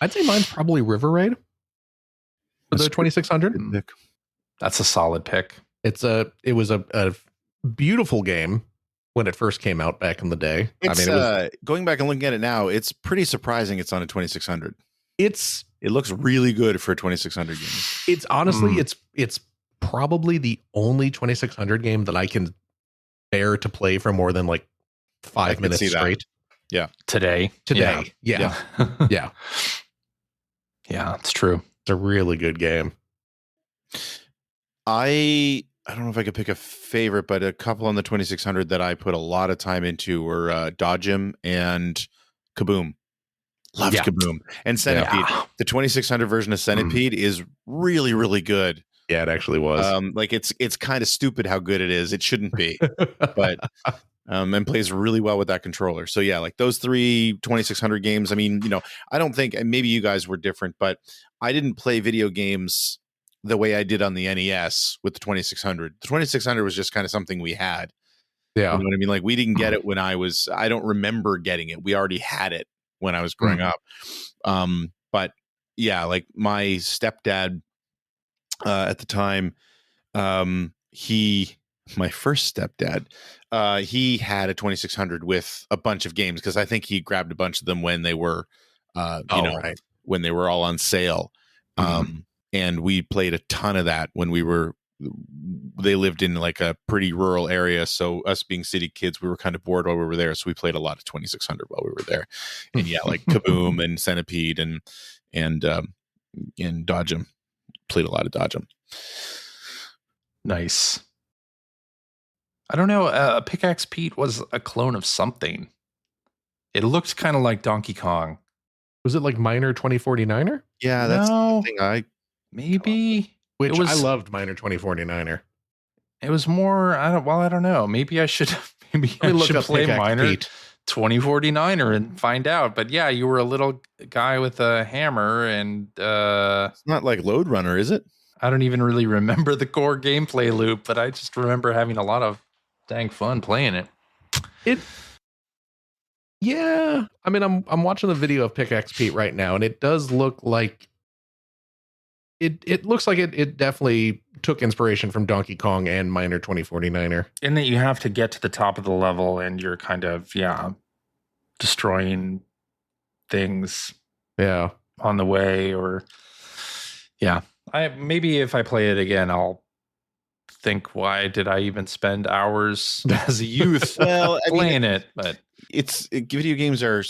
I'd say mine's probably River Raid for the 2600. That's a solid pick. It was a beautiful game when it first came out back in the day. It's, going back and looking at it now, it's pretty surprising it's on a 2600. It looks really good for a 2600 game. It's honestly, it's probably the only 2600 game that I can bear to play for more than like 5 minutes straight. Yeah. Today. Yeah. Yeah. Yeah, it's true. It's a really good game. I don't know if I could pick a favorite, but a couple on the 2600 that I put a lot of time into were Dodgem and Kaboom. Loved Kaboom. And Centipede. Yeah. The 2600 version of Centipede is really, really good. Yeah, it actually was. Like it's kind of stupid how good it is. It shouldn't be, but and plays really well with that controller. So yeah, like those 2600 games. I mean, I don't think, and maybe you guys were different, but I didn't play video games the way I did on the NES with the 2600. The 2600 was just kind of something we had. Yeah. You know what I mean? Like we didn't get it when I don't remember getting it. We already had it when I was growing up. But yeah, like my stepdad at the time, my first stepdad, he had a 2600 with a bunch of games because I think he grabbed a bunch of them when they were, when they were all on sale. And we played a ton of that when they lived in like a pretty rural area. So us being city kids, we were kind of bored while we were there. So we played a lot of 2600 while we were there. And yeah, like Kaboom and Centipede and Dodgem. Played a lot of Dodgem. Nice. I don't know. Pickaxe Pete was a clone of something. It looked kind of like Donkey Kong. Was it like Miner 2049er? Yeah, that's the thing maybe. I loved Miner 2049er. It was more. I don't know. Maybe I should. Maybe I should play Miner 2049er and find out. But yeah, you were a little guy with a hammer, and it's not like Lode Runner, is it? I don't even really remember the core gameplay loop, but I just remember having a lot of dang fun playing it. Yeah, I mean, I'm watching the video of Pickaxe Pete right now, and it does look like it looks like it definitely took inspiration from Donkey Kong and Miner 2049er. In that you have to get to the top of the level, and you're kind of destroying things on the way, or maybe if I play it again, I'll think, why did I even spend hours as a youth playing it? But video games were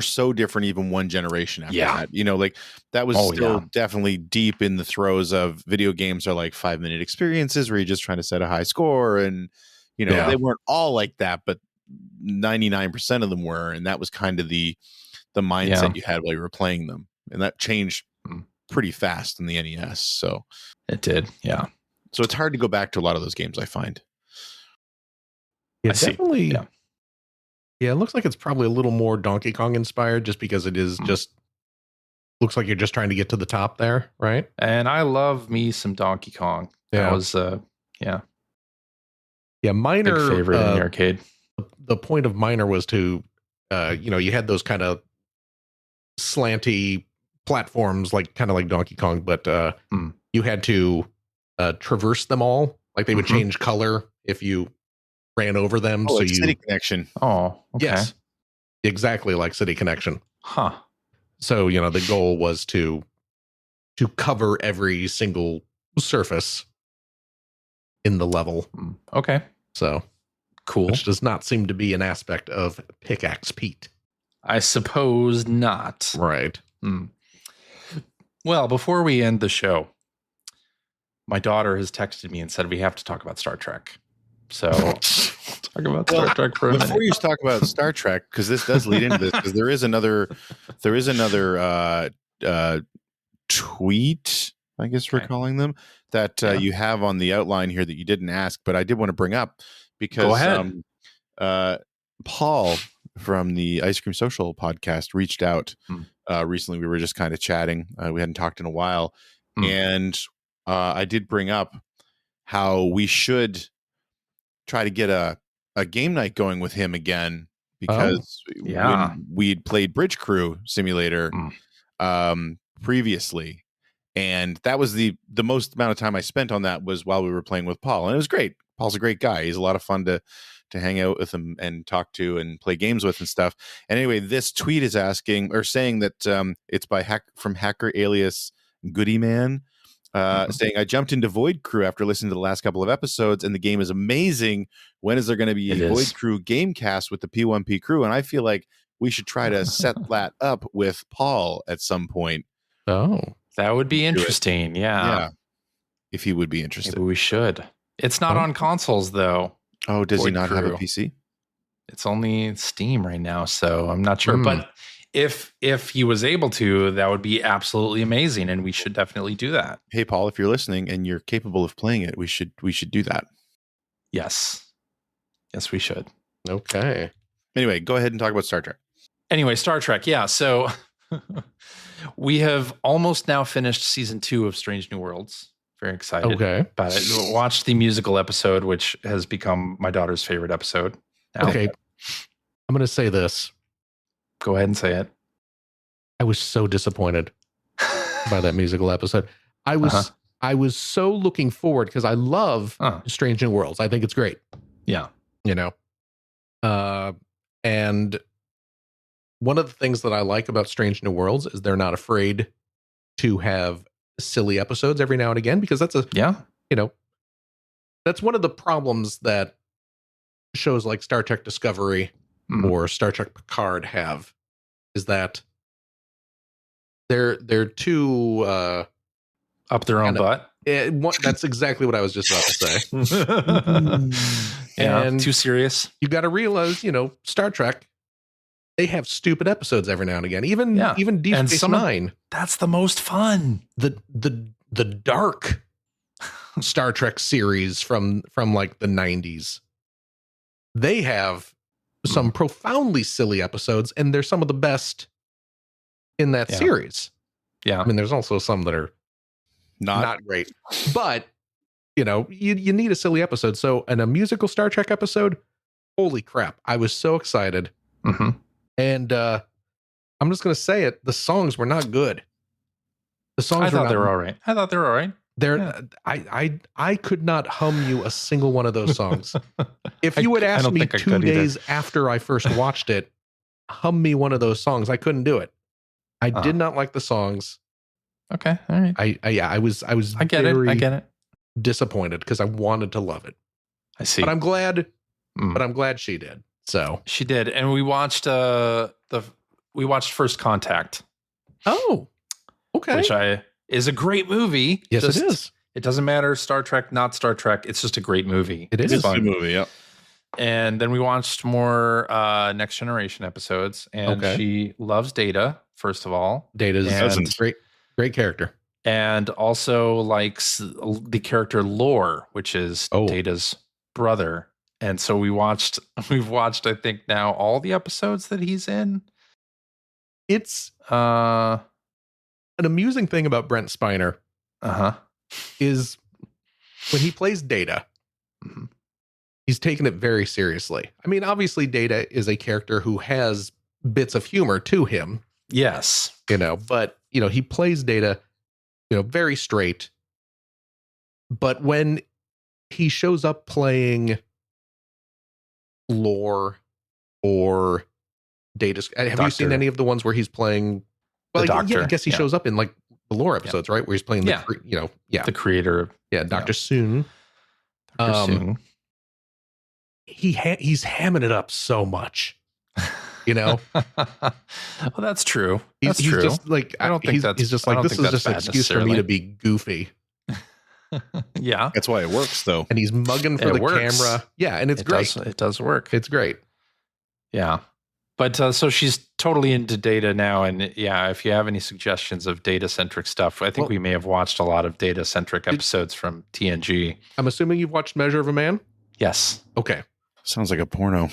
so different even one generation after that. Like that was still definitely deep in the throes of video games are like 5-minute experiences where you're just trying to set a high score, and they weren't all like that, but 99% of them were, and that was kind of the mindset you had while you were playing them, and that changed pretty fast in the NES. So it did, so it's hard to go back to a lot of those games, I find. Yeah, definitely. Yeah, it looks like it's probably a little more Donkey Kong inspired, just because it is just looks like you're just trying to get to the top there, right? And I love me some Donkey Kong. That was Miner, big favorite in the arcade. The point of Miner was to you had those kind of slanty platforms, kind of like Donkey Kong, but you had to traverse them all. Like they would change color if you ran over them. So City Connection. Oh, okay. Yes, exactly like City Connection. Huh. So the goal was to cover every single surface in the level. Okay. So cool. Which does not seem to be an aspect of Pickaxe Pete. I suppose not. Right. Well, before we end the show, my daughter has texted me and said we have to talk about Star Trek. So talk about Star Trek for a minute. Before you talk about Star Trek, because this does lead into this, because there is another tweet, I guess we're calling them, that you have on the outline here that you didn't ask, but I did want to bring up because go ahead. Paul from the Ice Cream Social podcast reached out recently. We were just kind of chatting. We hadn't talked in a while, and I did bring up how we should try to get a game night going with him again, because when we'd played Bridge Crew Simulator previously, and that was the most amount of time I spent on that was while we were playing with Paul, and it was great. Paul's a great guy. He's a lot of fun to hang out with him and talk to and play games with and stuff. And anyway, this tweet is saying that it's from hacker alias Goodyman. Saying, I jumped into Void Crew after listening to the last couple of episodes, and the game is amazing. When is there going to be a Void Crew game cast with the P1P crew? And I feel like we should try to set that up with Paul at some point. Oh, that would be interesting. Yeah. If he would be interested. Maybe we should. It's not on consoles though. Oh, does he not have a PC? It's only Steam right now, so I'm not sure. But if he was able to, that would be absolutely amazing, and we should definitely do that. Hey, Paul, if you're listening and you're capable of playing it, we should do that. Yes, we should. Okay. Anyway, go ahead and talk about Star Trek. Anyway, Star Trek. Yeah, so we have almost now finished season 2 of Strange New Worlds. Very excited about it. Watched the musical episode, which has become my daughter's favorite episode. Now. Okay. I'm going to say this. Go ahead and say it. I was so disappointed by that musical episode. I was so looking forward because I love Strange New Worlds. I think it's great. Yeah. You know. And one of the things that I like about Strange New Worlds is they're not afraid to have silly episodes every now and again, because that's that's one of the problems that shows like Star Trek Discovery or Star Trek Picard have, is that they're too up their own butt. That's exactly what I was just about to say. And too serious. You got to realize, Star Trek, they have stupid episodes every now and again. Even Deep Space Nine. That's the most fun. The dark Star Trek series from like the 90s. They have some profoundly silly episodes, and they're some of the best in that series. Yeah. I mean, there's also some that are not great. But, you need a silly episode. So, in a musical Star Trek episode, holy crap. I was so excited. Mm-hmm. And I'm just going to say it. The songs were not good. The songs I thought they were all right. I could not hum you a single one of those songs. If you had asked me 2 days after I first watched it, hum me one of those songs, I couldn't do it. I did not like the songs. Okay, all right. I was I get it. Disappointed because I wanted to love it. I see. But I'm glad. But I'm glad she did. So she did, and we watched we watched First Contact. Oh, okay. Which is a great movie. Yes, it is. It doesn't matter, Star Trek, not Star Trek. It's just a great movie. It is a fun movie, yeah. And then we watched more Next Generation episodes, and she loves Data, first of all. Data's great character. And also likes the character Lore, which is Data's brother. And so we've watched, I think now, all the episodes that he's in. It's an amusing thing about Brent Spiner is when he plays Data, he's taken it very seriously. I mean, obviously Data is a character who has bits of humor to him. Yes. But, he plays Data, very straight. But when he shows up playing Lore or Data, have you seen any of the ones where he's playing the Doctor? I guess he shows up in like the Lore episodes, right? Where he's playing the creator of Dr. Soong. Soong. He's hamming it up so much. Well, that's true. He's just like, I don't think he's just like, this is just an excuse for me to be goofy. Yeah. That's why it works, though. And he's mugging for the camera. Yeah, and it's great. It does work. It's great. Yeah. But so she's totally into Data now. And if you have any suggestions of Data-centric stuff, I think we may have watched a lot of Data-centric episodes from TNG. I'm assuming you've watched Measure of a Man? Yes. Okay. Sounds like a porno.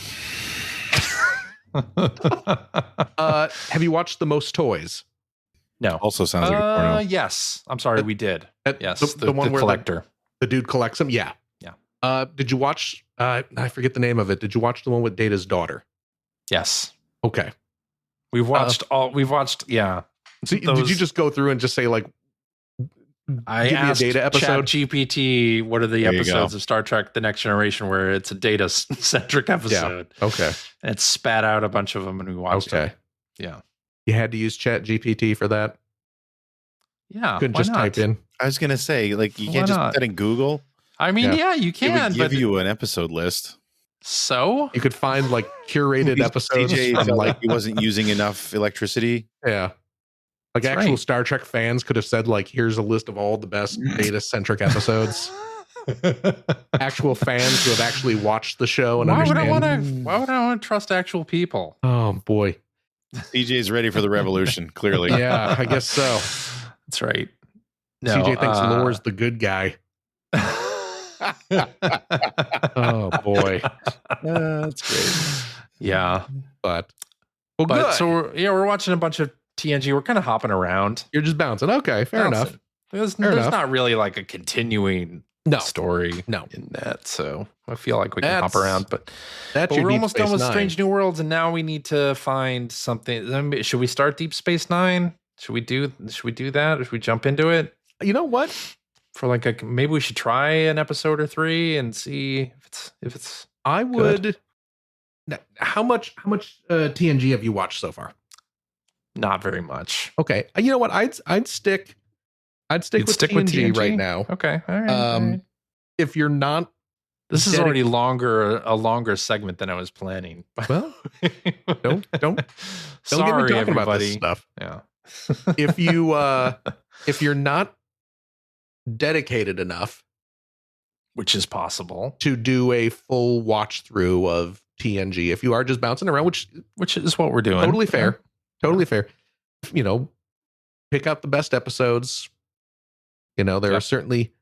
Have you watched The Most Toys? No. Also sounds like a porno. Yes. I'm sorry, we did. Yes. The one where collector. The dude collects them? Yeah. Yeah. Did you watch, I forget the name of it. Did you watch the one with Data's daughter? Yes. Okay. We've watched yeah. So did you just go through and just say like, I asked Data episode? ChatGPT, what are the episodes of Star Trek The Next Generation where it's a Data-centric episode? Yeah. Okay. And it spat out a bunch of them and we watched them. Yeah. You had to use ChatGPT for that? Yeah. Couldn't just type in? I was going to say, like, you can't just put that in Google. I mean, you can. It would give you an episode list. So you could find like curated episodes. CJ from, felt like he wasn't using enough electricity. Yeah. Like That's actual right. Star Trek fans could have said, like, here's a list of all the best data-centric episodes. Actual fans who have actually watched the show and Why would understand. I want to trust actual people? Oh, boy. CJ's ready for the revolution, clearly. Yeah, I guess so. That's right. No, CJ thinks Lore's the good guy. Oh, boy. That's great. Yeah. But good. So we're watching a bunch of TNG. We're kind of hopping around. You're just bouncing. Okay, fair enough. There's enough. not really like a continuing story in that. So I feel like we can hop around, but we're almost done with Strange New Worlds, and now we need to find something. Should we start Deep Space Nine? Should we do that? Should we jump into it? You know what? For like maybe we should try an episode or 3 and see if it's I would. How much TNG have you watched so far? Not very much. Okay. You know what? I'd stick with TNG right now. Okay. All right. If you're not, this is already a longer segment than I was planning. Well, don't Sorry, get me talking everybody. about this stuff. Yeah. if you're not dedicated enough, which is possible, to do a full watch through of TNG, if you are just bouncing around, which is what we're doing, totally fair. You know, pick out the best episodes. You know, there are certainly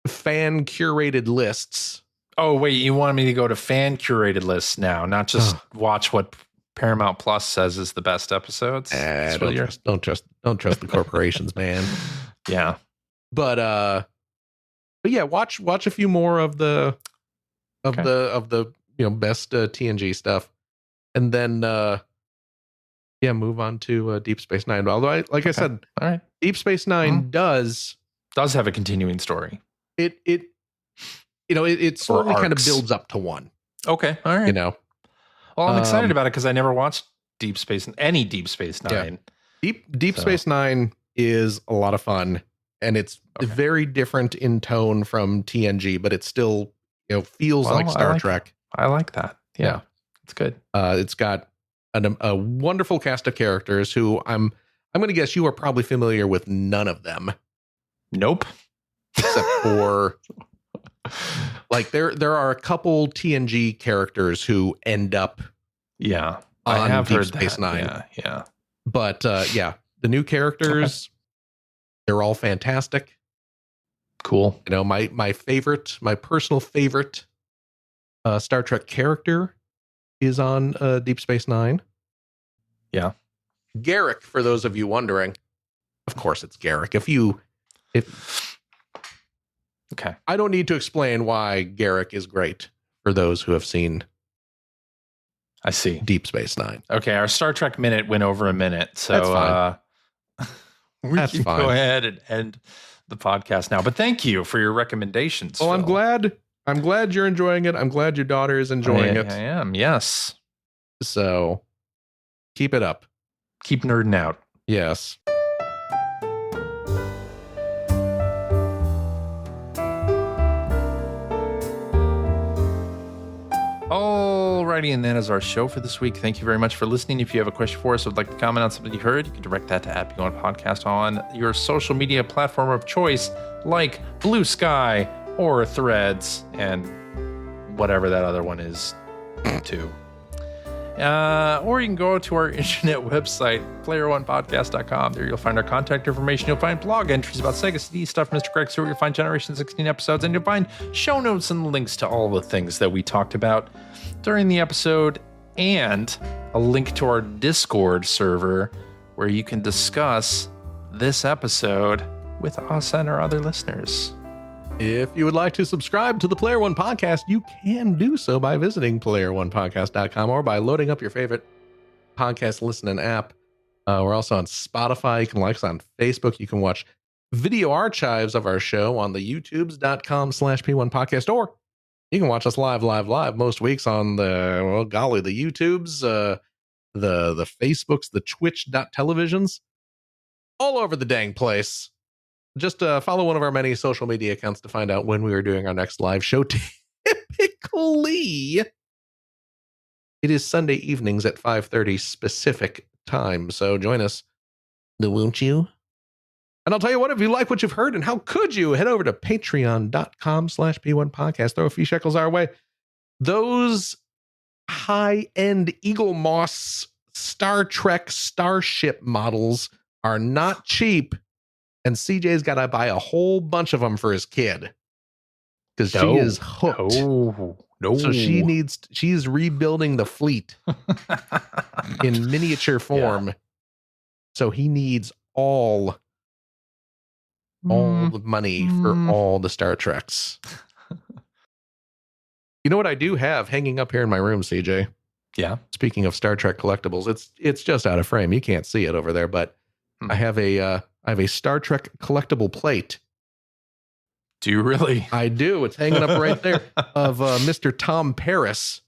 fan curated lists. Oh, wait, you want me to go to fan curated lists now, not just watch what Paramount Plus says is the best episodes? Don't trust the corporations, man. Yeah. But yeah, watch a few more of the best TNG stuff, and then move on to Deep Space Nine. Although I said, all right, Deep Space Nine does have a continuing story. It slowly kind of builds up to one. Okay, all right. You know, well, I'm excited about it because I never watched Deep Space Nine. Yeah. Deep Space Nine is a lot of fun, and it's very different in tone from TNG, but it still feels like Star Trek. I like that. Yeah, it's good. It's got a wonderful cast of characters who I'm going to guess you are probably familiar with none of them. Nope. Except for like there are a couple TNG characters who end up I have Deep heard Space that. Nine. Yeah. But the new characters, they're all fantastic. Cool. You know, my personal favorite Star Trek character is on Deep Space Nine. Yeah. Garrick, for those of you wondering. Of course it's Garrick. Okay. I don't need to explain why Garrick is great for those who have seen I see. Deep Space Nine. Okay, our Star Trek minute went over a minute, so that's fine. we can go ahead and end the podcast now. But thank you for your recommendations. Well, Phil. I'm glad you're enjoying it. I'm glad your daughter is enjoying it. I am, yes. So keep it up. Keep nerding out. Yes. Alrighty, and that is our show for this week. Thank you very much for listening. If you have a question for us or would like to comment on something you heard, you can direct that to @P1Podcast on your social media platform of choice, like Blue Sky or Threads and whatever that other one is too. Or you can go to our internet website, player1podcast.com. There you'll find our contact information. You'll find blog entries about Sega CD stuff, Mr. Greg Stewart. You'll find Generation 16 episodes, and you'll find show notes and links to all the things that we talked about during the episode, and a link to our Discord server where you can discuss this episode with us and our other listeners. If you would like to subscribe to the Player One Podcast, you can do so by visiting player1podcast.com or by loading up your favorite podcast listening app. We're also on Spotify. You can like us on Facebook. You can watch video archives of our show on the youtubes.com/P1Podcast, or you can watch us live most weeks on the YouTubes, the Facebooks, the Twitch.televisions, all over the dang place. Just follow one of our many social media accounts to find out when we are doing our next live show. Typically It is Sunday evenings at 5:30 specific time. So join us, won't you? And I'll tell you what, if you like what you've heard, and how could you, head over to patreon.com/P1podcast. Throw a few shekels our way. Those high-end Eagle Moss Star Trek starship models are not cheap. And CJ's got to buy a whole bunch of them for his kid. Because she is hooked. No. So she's rebuilding the fleet in miniature form. Yeah. So he needs all the money for all the Star Treks. You know what I do have hanging up here in my room, CJ? Yeah. Speaking of Star Trek collectibles, it's just out of frame. You can't see it over there, but I have a Star Trek collectible plate. Do you really? I do. It's hanging up right there of Mr. Tom Paris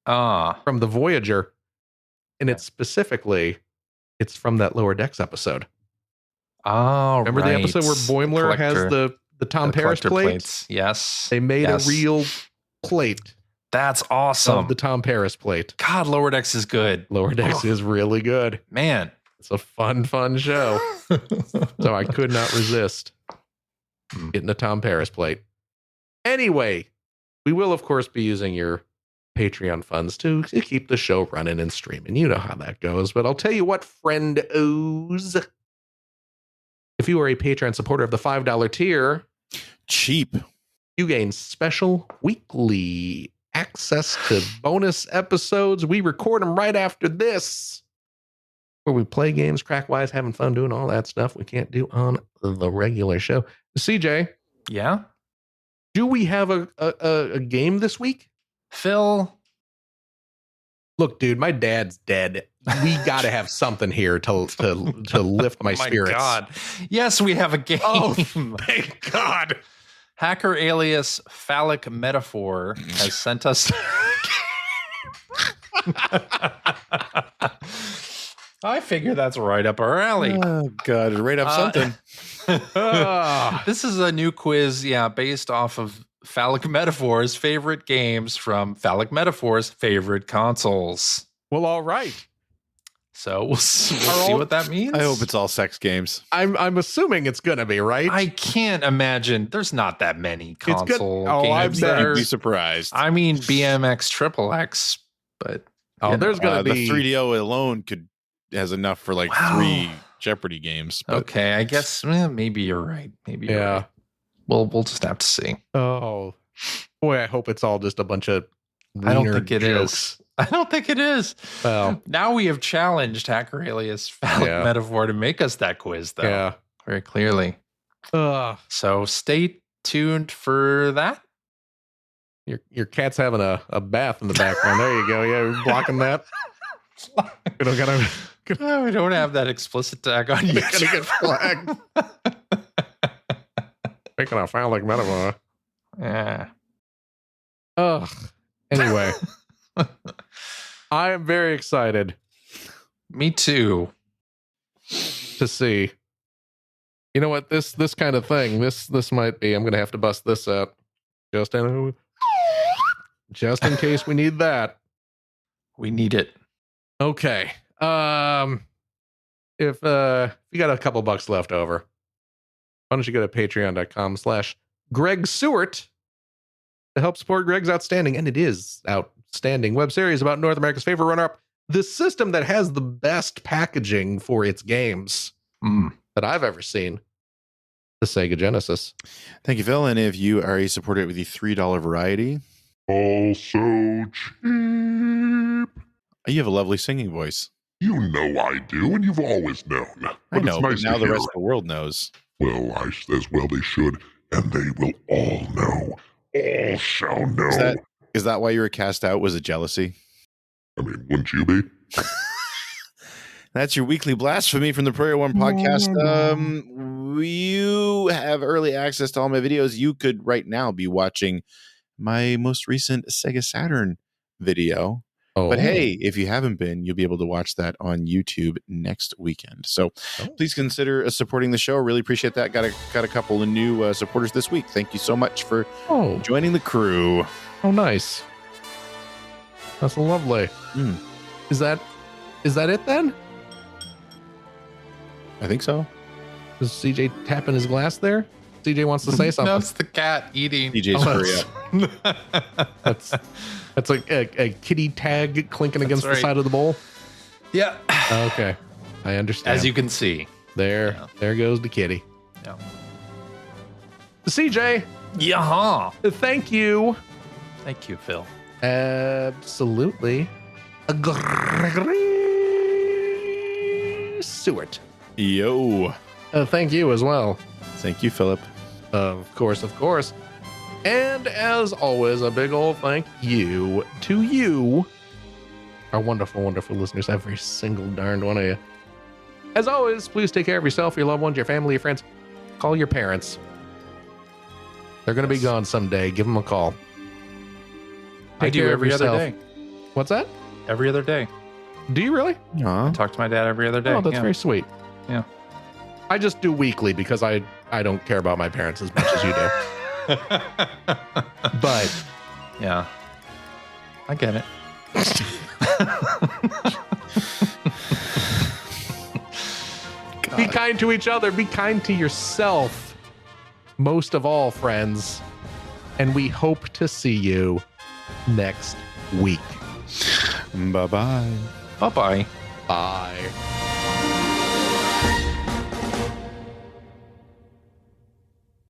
from the Voyager. And it's from that Lower Decks episode. Oh, remember the episode where Boimler has the Tom Paris plates? Yes. They made a real plate. That's awesome. Of the Tom Paris plate. God, Lower Decks is good. Lower Decks is really good. Man. It's a fun show. So I could not resist getting a Tom Paris plate. Anyway, we will, of course, be using your Patreon funds to keep the show running and streaming. You know how that goes. But I'll tell you what, friend-os. If you are a Patreon supporter of the $5 tier, cheap, you gain special weekly access to bonus episodes. We record them right after this, where we play games, crack wise, having fun, doing all that stuff we can't do on the regular show. CJ, yeah, do we have a game this week? Phil, look, dude, my dad's dead. We got to have something here to lift my spirits. God, yes, we have a game. Oh, thank God! Hacker alias Phallic Metaphor has sent us. I figure that's right up our alley. Oh, God, right up something. This is a new quiz, based off of Phallic Metaphor's favorite games from Phallic Metaphor's favorite consoles. Well, all right. So we'll see what that means. I hope it's all sex games. I'm assuming it's going to be, right? I can't imagine. There's not that many console games. I'd be surprised. I mean, BMX Triple X, but there's going to be the 3DO alone has enough for like 3 Jeopardy games. But. Okay, I guess maybe you're right. Maybe you're right. We'll just have to see. Oh boy, I hope it's all just a bunch of. I don't think it jokes. is. I don't think it is. Well, now we have challenged Hacker alias Phallic Metaphor to make us that quiz, though. Yeah, very clearly. So stay tuned for that. Your cat's having a bath in the background. There you go. Yeah, we're blocking that. We don't have that explicit tag on you. Gonna get flagged. Making a Phallic Metaphor. Yeah. Ugh. Anyway, I am very excited. Me too. To see. You know what? This kind of thing. This might be. I'm gonna have to bust this out. Just in case we need that. We need it. Okay. If you got a couple bucks left over, why don't you go to patreon.com/Greg Seward to help support Greg's outstanding, and it is outstanding, web series about North America's favorite runner-up, the system that has the best packaging for its games that I've ever seen, the Sega Genesis. Thank you, Phil. And if you are a supporter with the $3 variety, also cheap. You have a lovely singing voice. You know I do, and you've always known. But I know, it's nice but now to the hear. rest of the world knows. Well, I as well they should, and they will all know. All shall know. Is that why you were cast out? Was it jealousy? I mean, wouldn't you be? That's your weekly blasphemy from the Prayer One podcast. You have early access to all my videos. You could right now be watching my most recent Sega Saturn video. Oh. But hey, if you haven't been, you'll be able to watch that on YouTube next weekend. So please consider supporting the show. Really appreciate that. Got a couple of new supporters this week. Thank you so much for joining the crew. Oh, nice. That's lovely. Is that it then? I think so. Is CJ tapping his glass there? CJ wants to say something. No, it's the cat eating. DJ's hurry up. That's like a kitty tag clinking against the side of the bowl. Yeah. Okay, I understand. As you can see, there goes the kitty. Yeah. CJ. Yeah. Thank you. Thank you, Phil. Absolutely. Gregory Stewart. Yo. Thank you as well. Thank you, Philip. Of course. And as always, a big old thank you to you, our wonderful, wonderful listeners, every single darned one of you. As always, please take care of yourself, your loved ones, your family, your friends. Call your parents. They're going to be gone someday. Give them a call. I do every other day. What's that? Every other day. Do you really? I talk to my dad every other day. Oh, that's very sweet. Yeah. I just do weekly because I don't care about my parents as much as you do. But yeah, I get it. Be kind to each other. Be kind to yourself. Most of all, friends. And we hope to see you next week. Bye-bye. Bye-bye. Bye.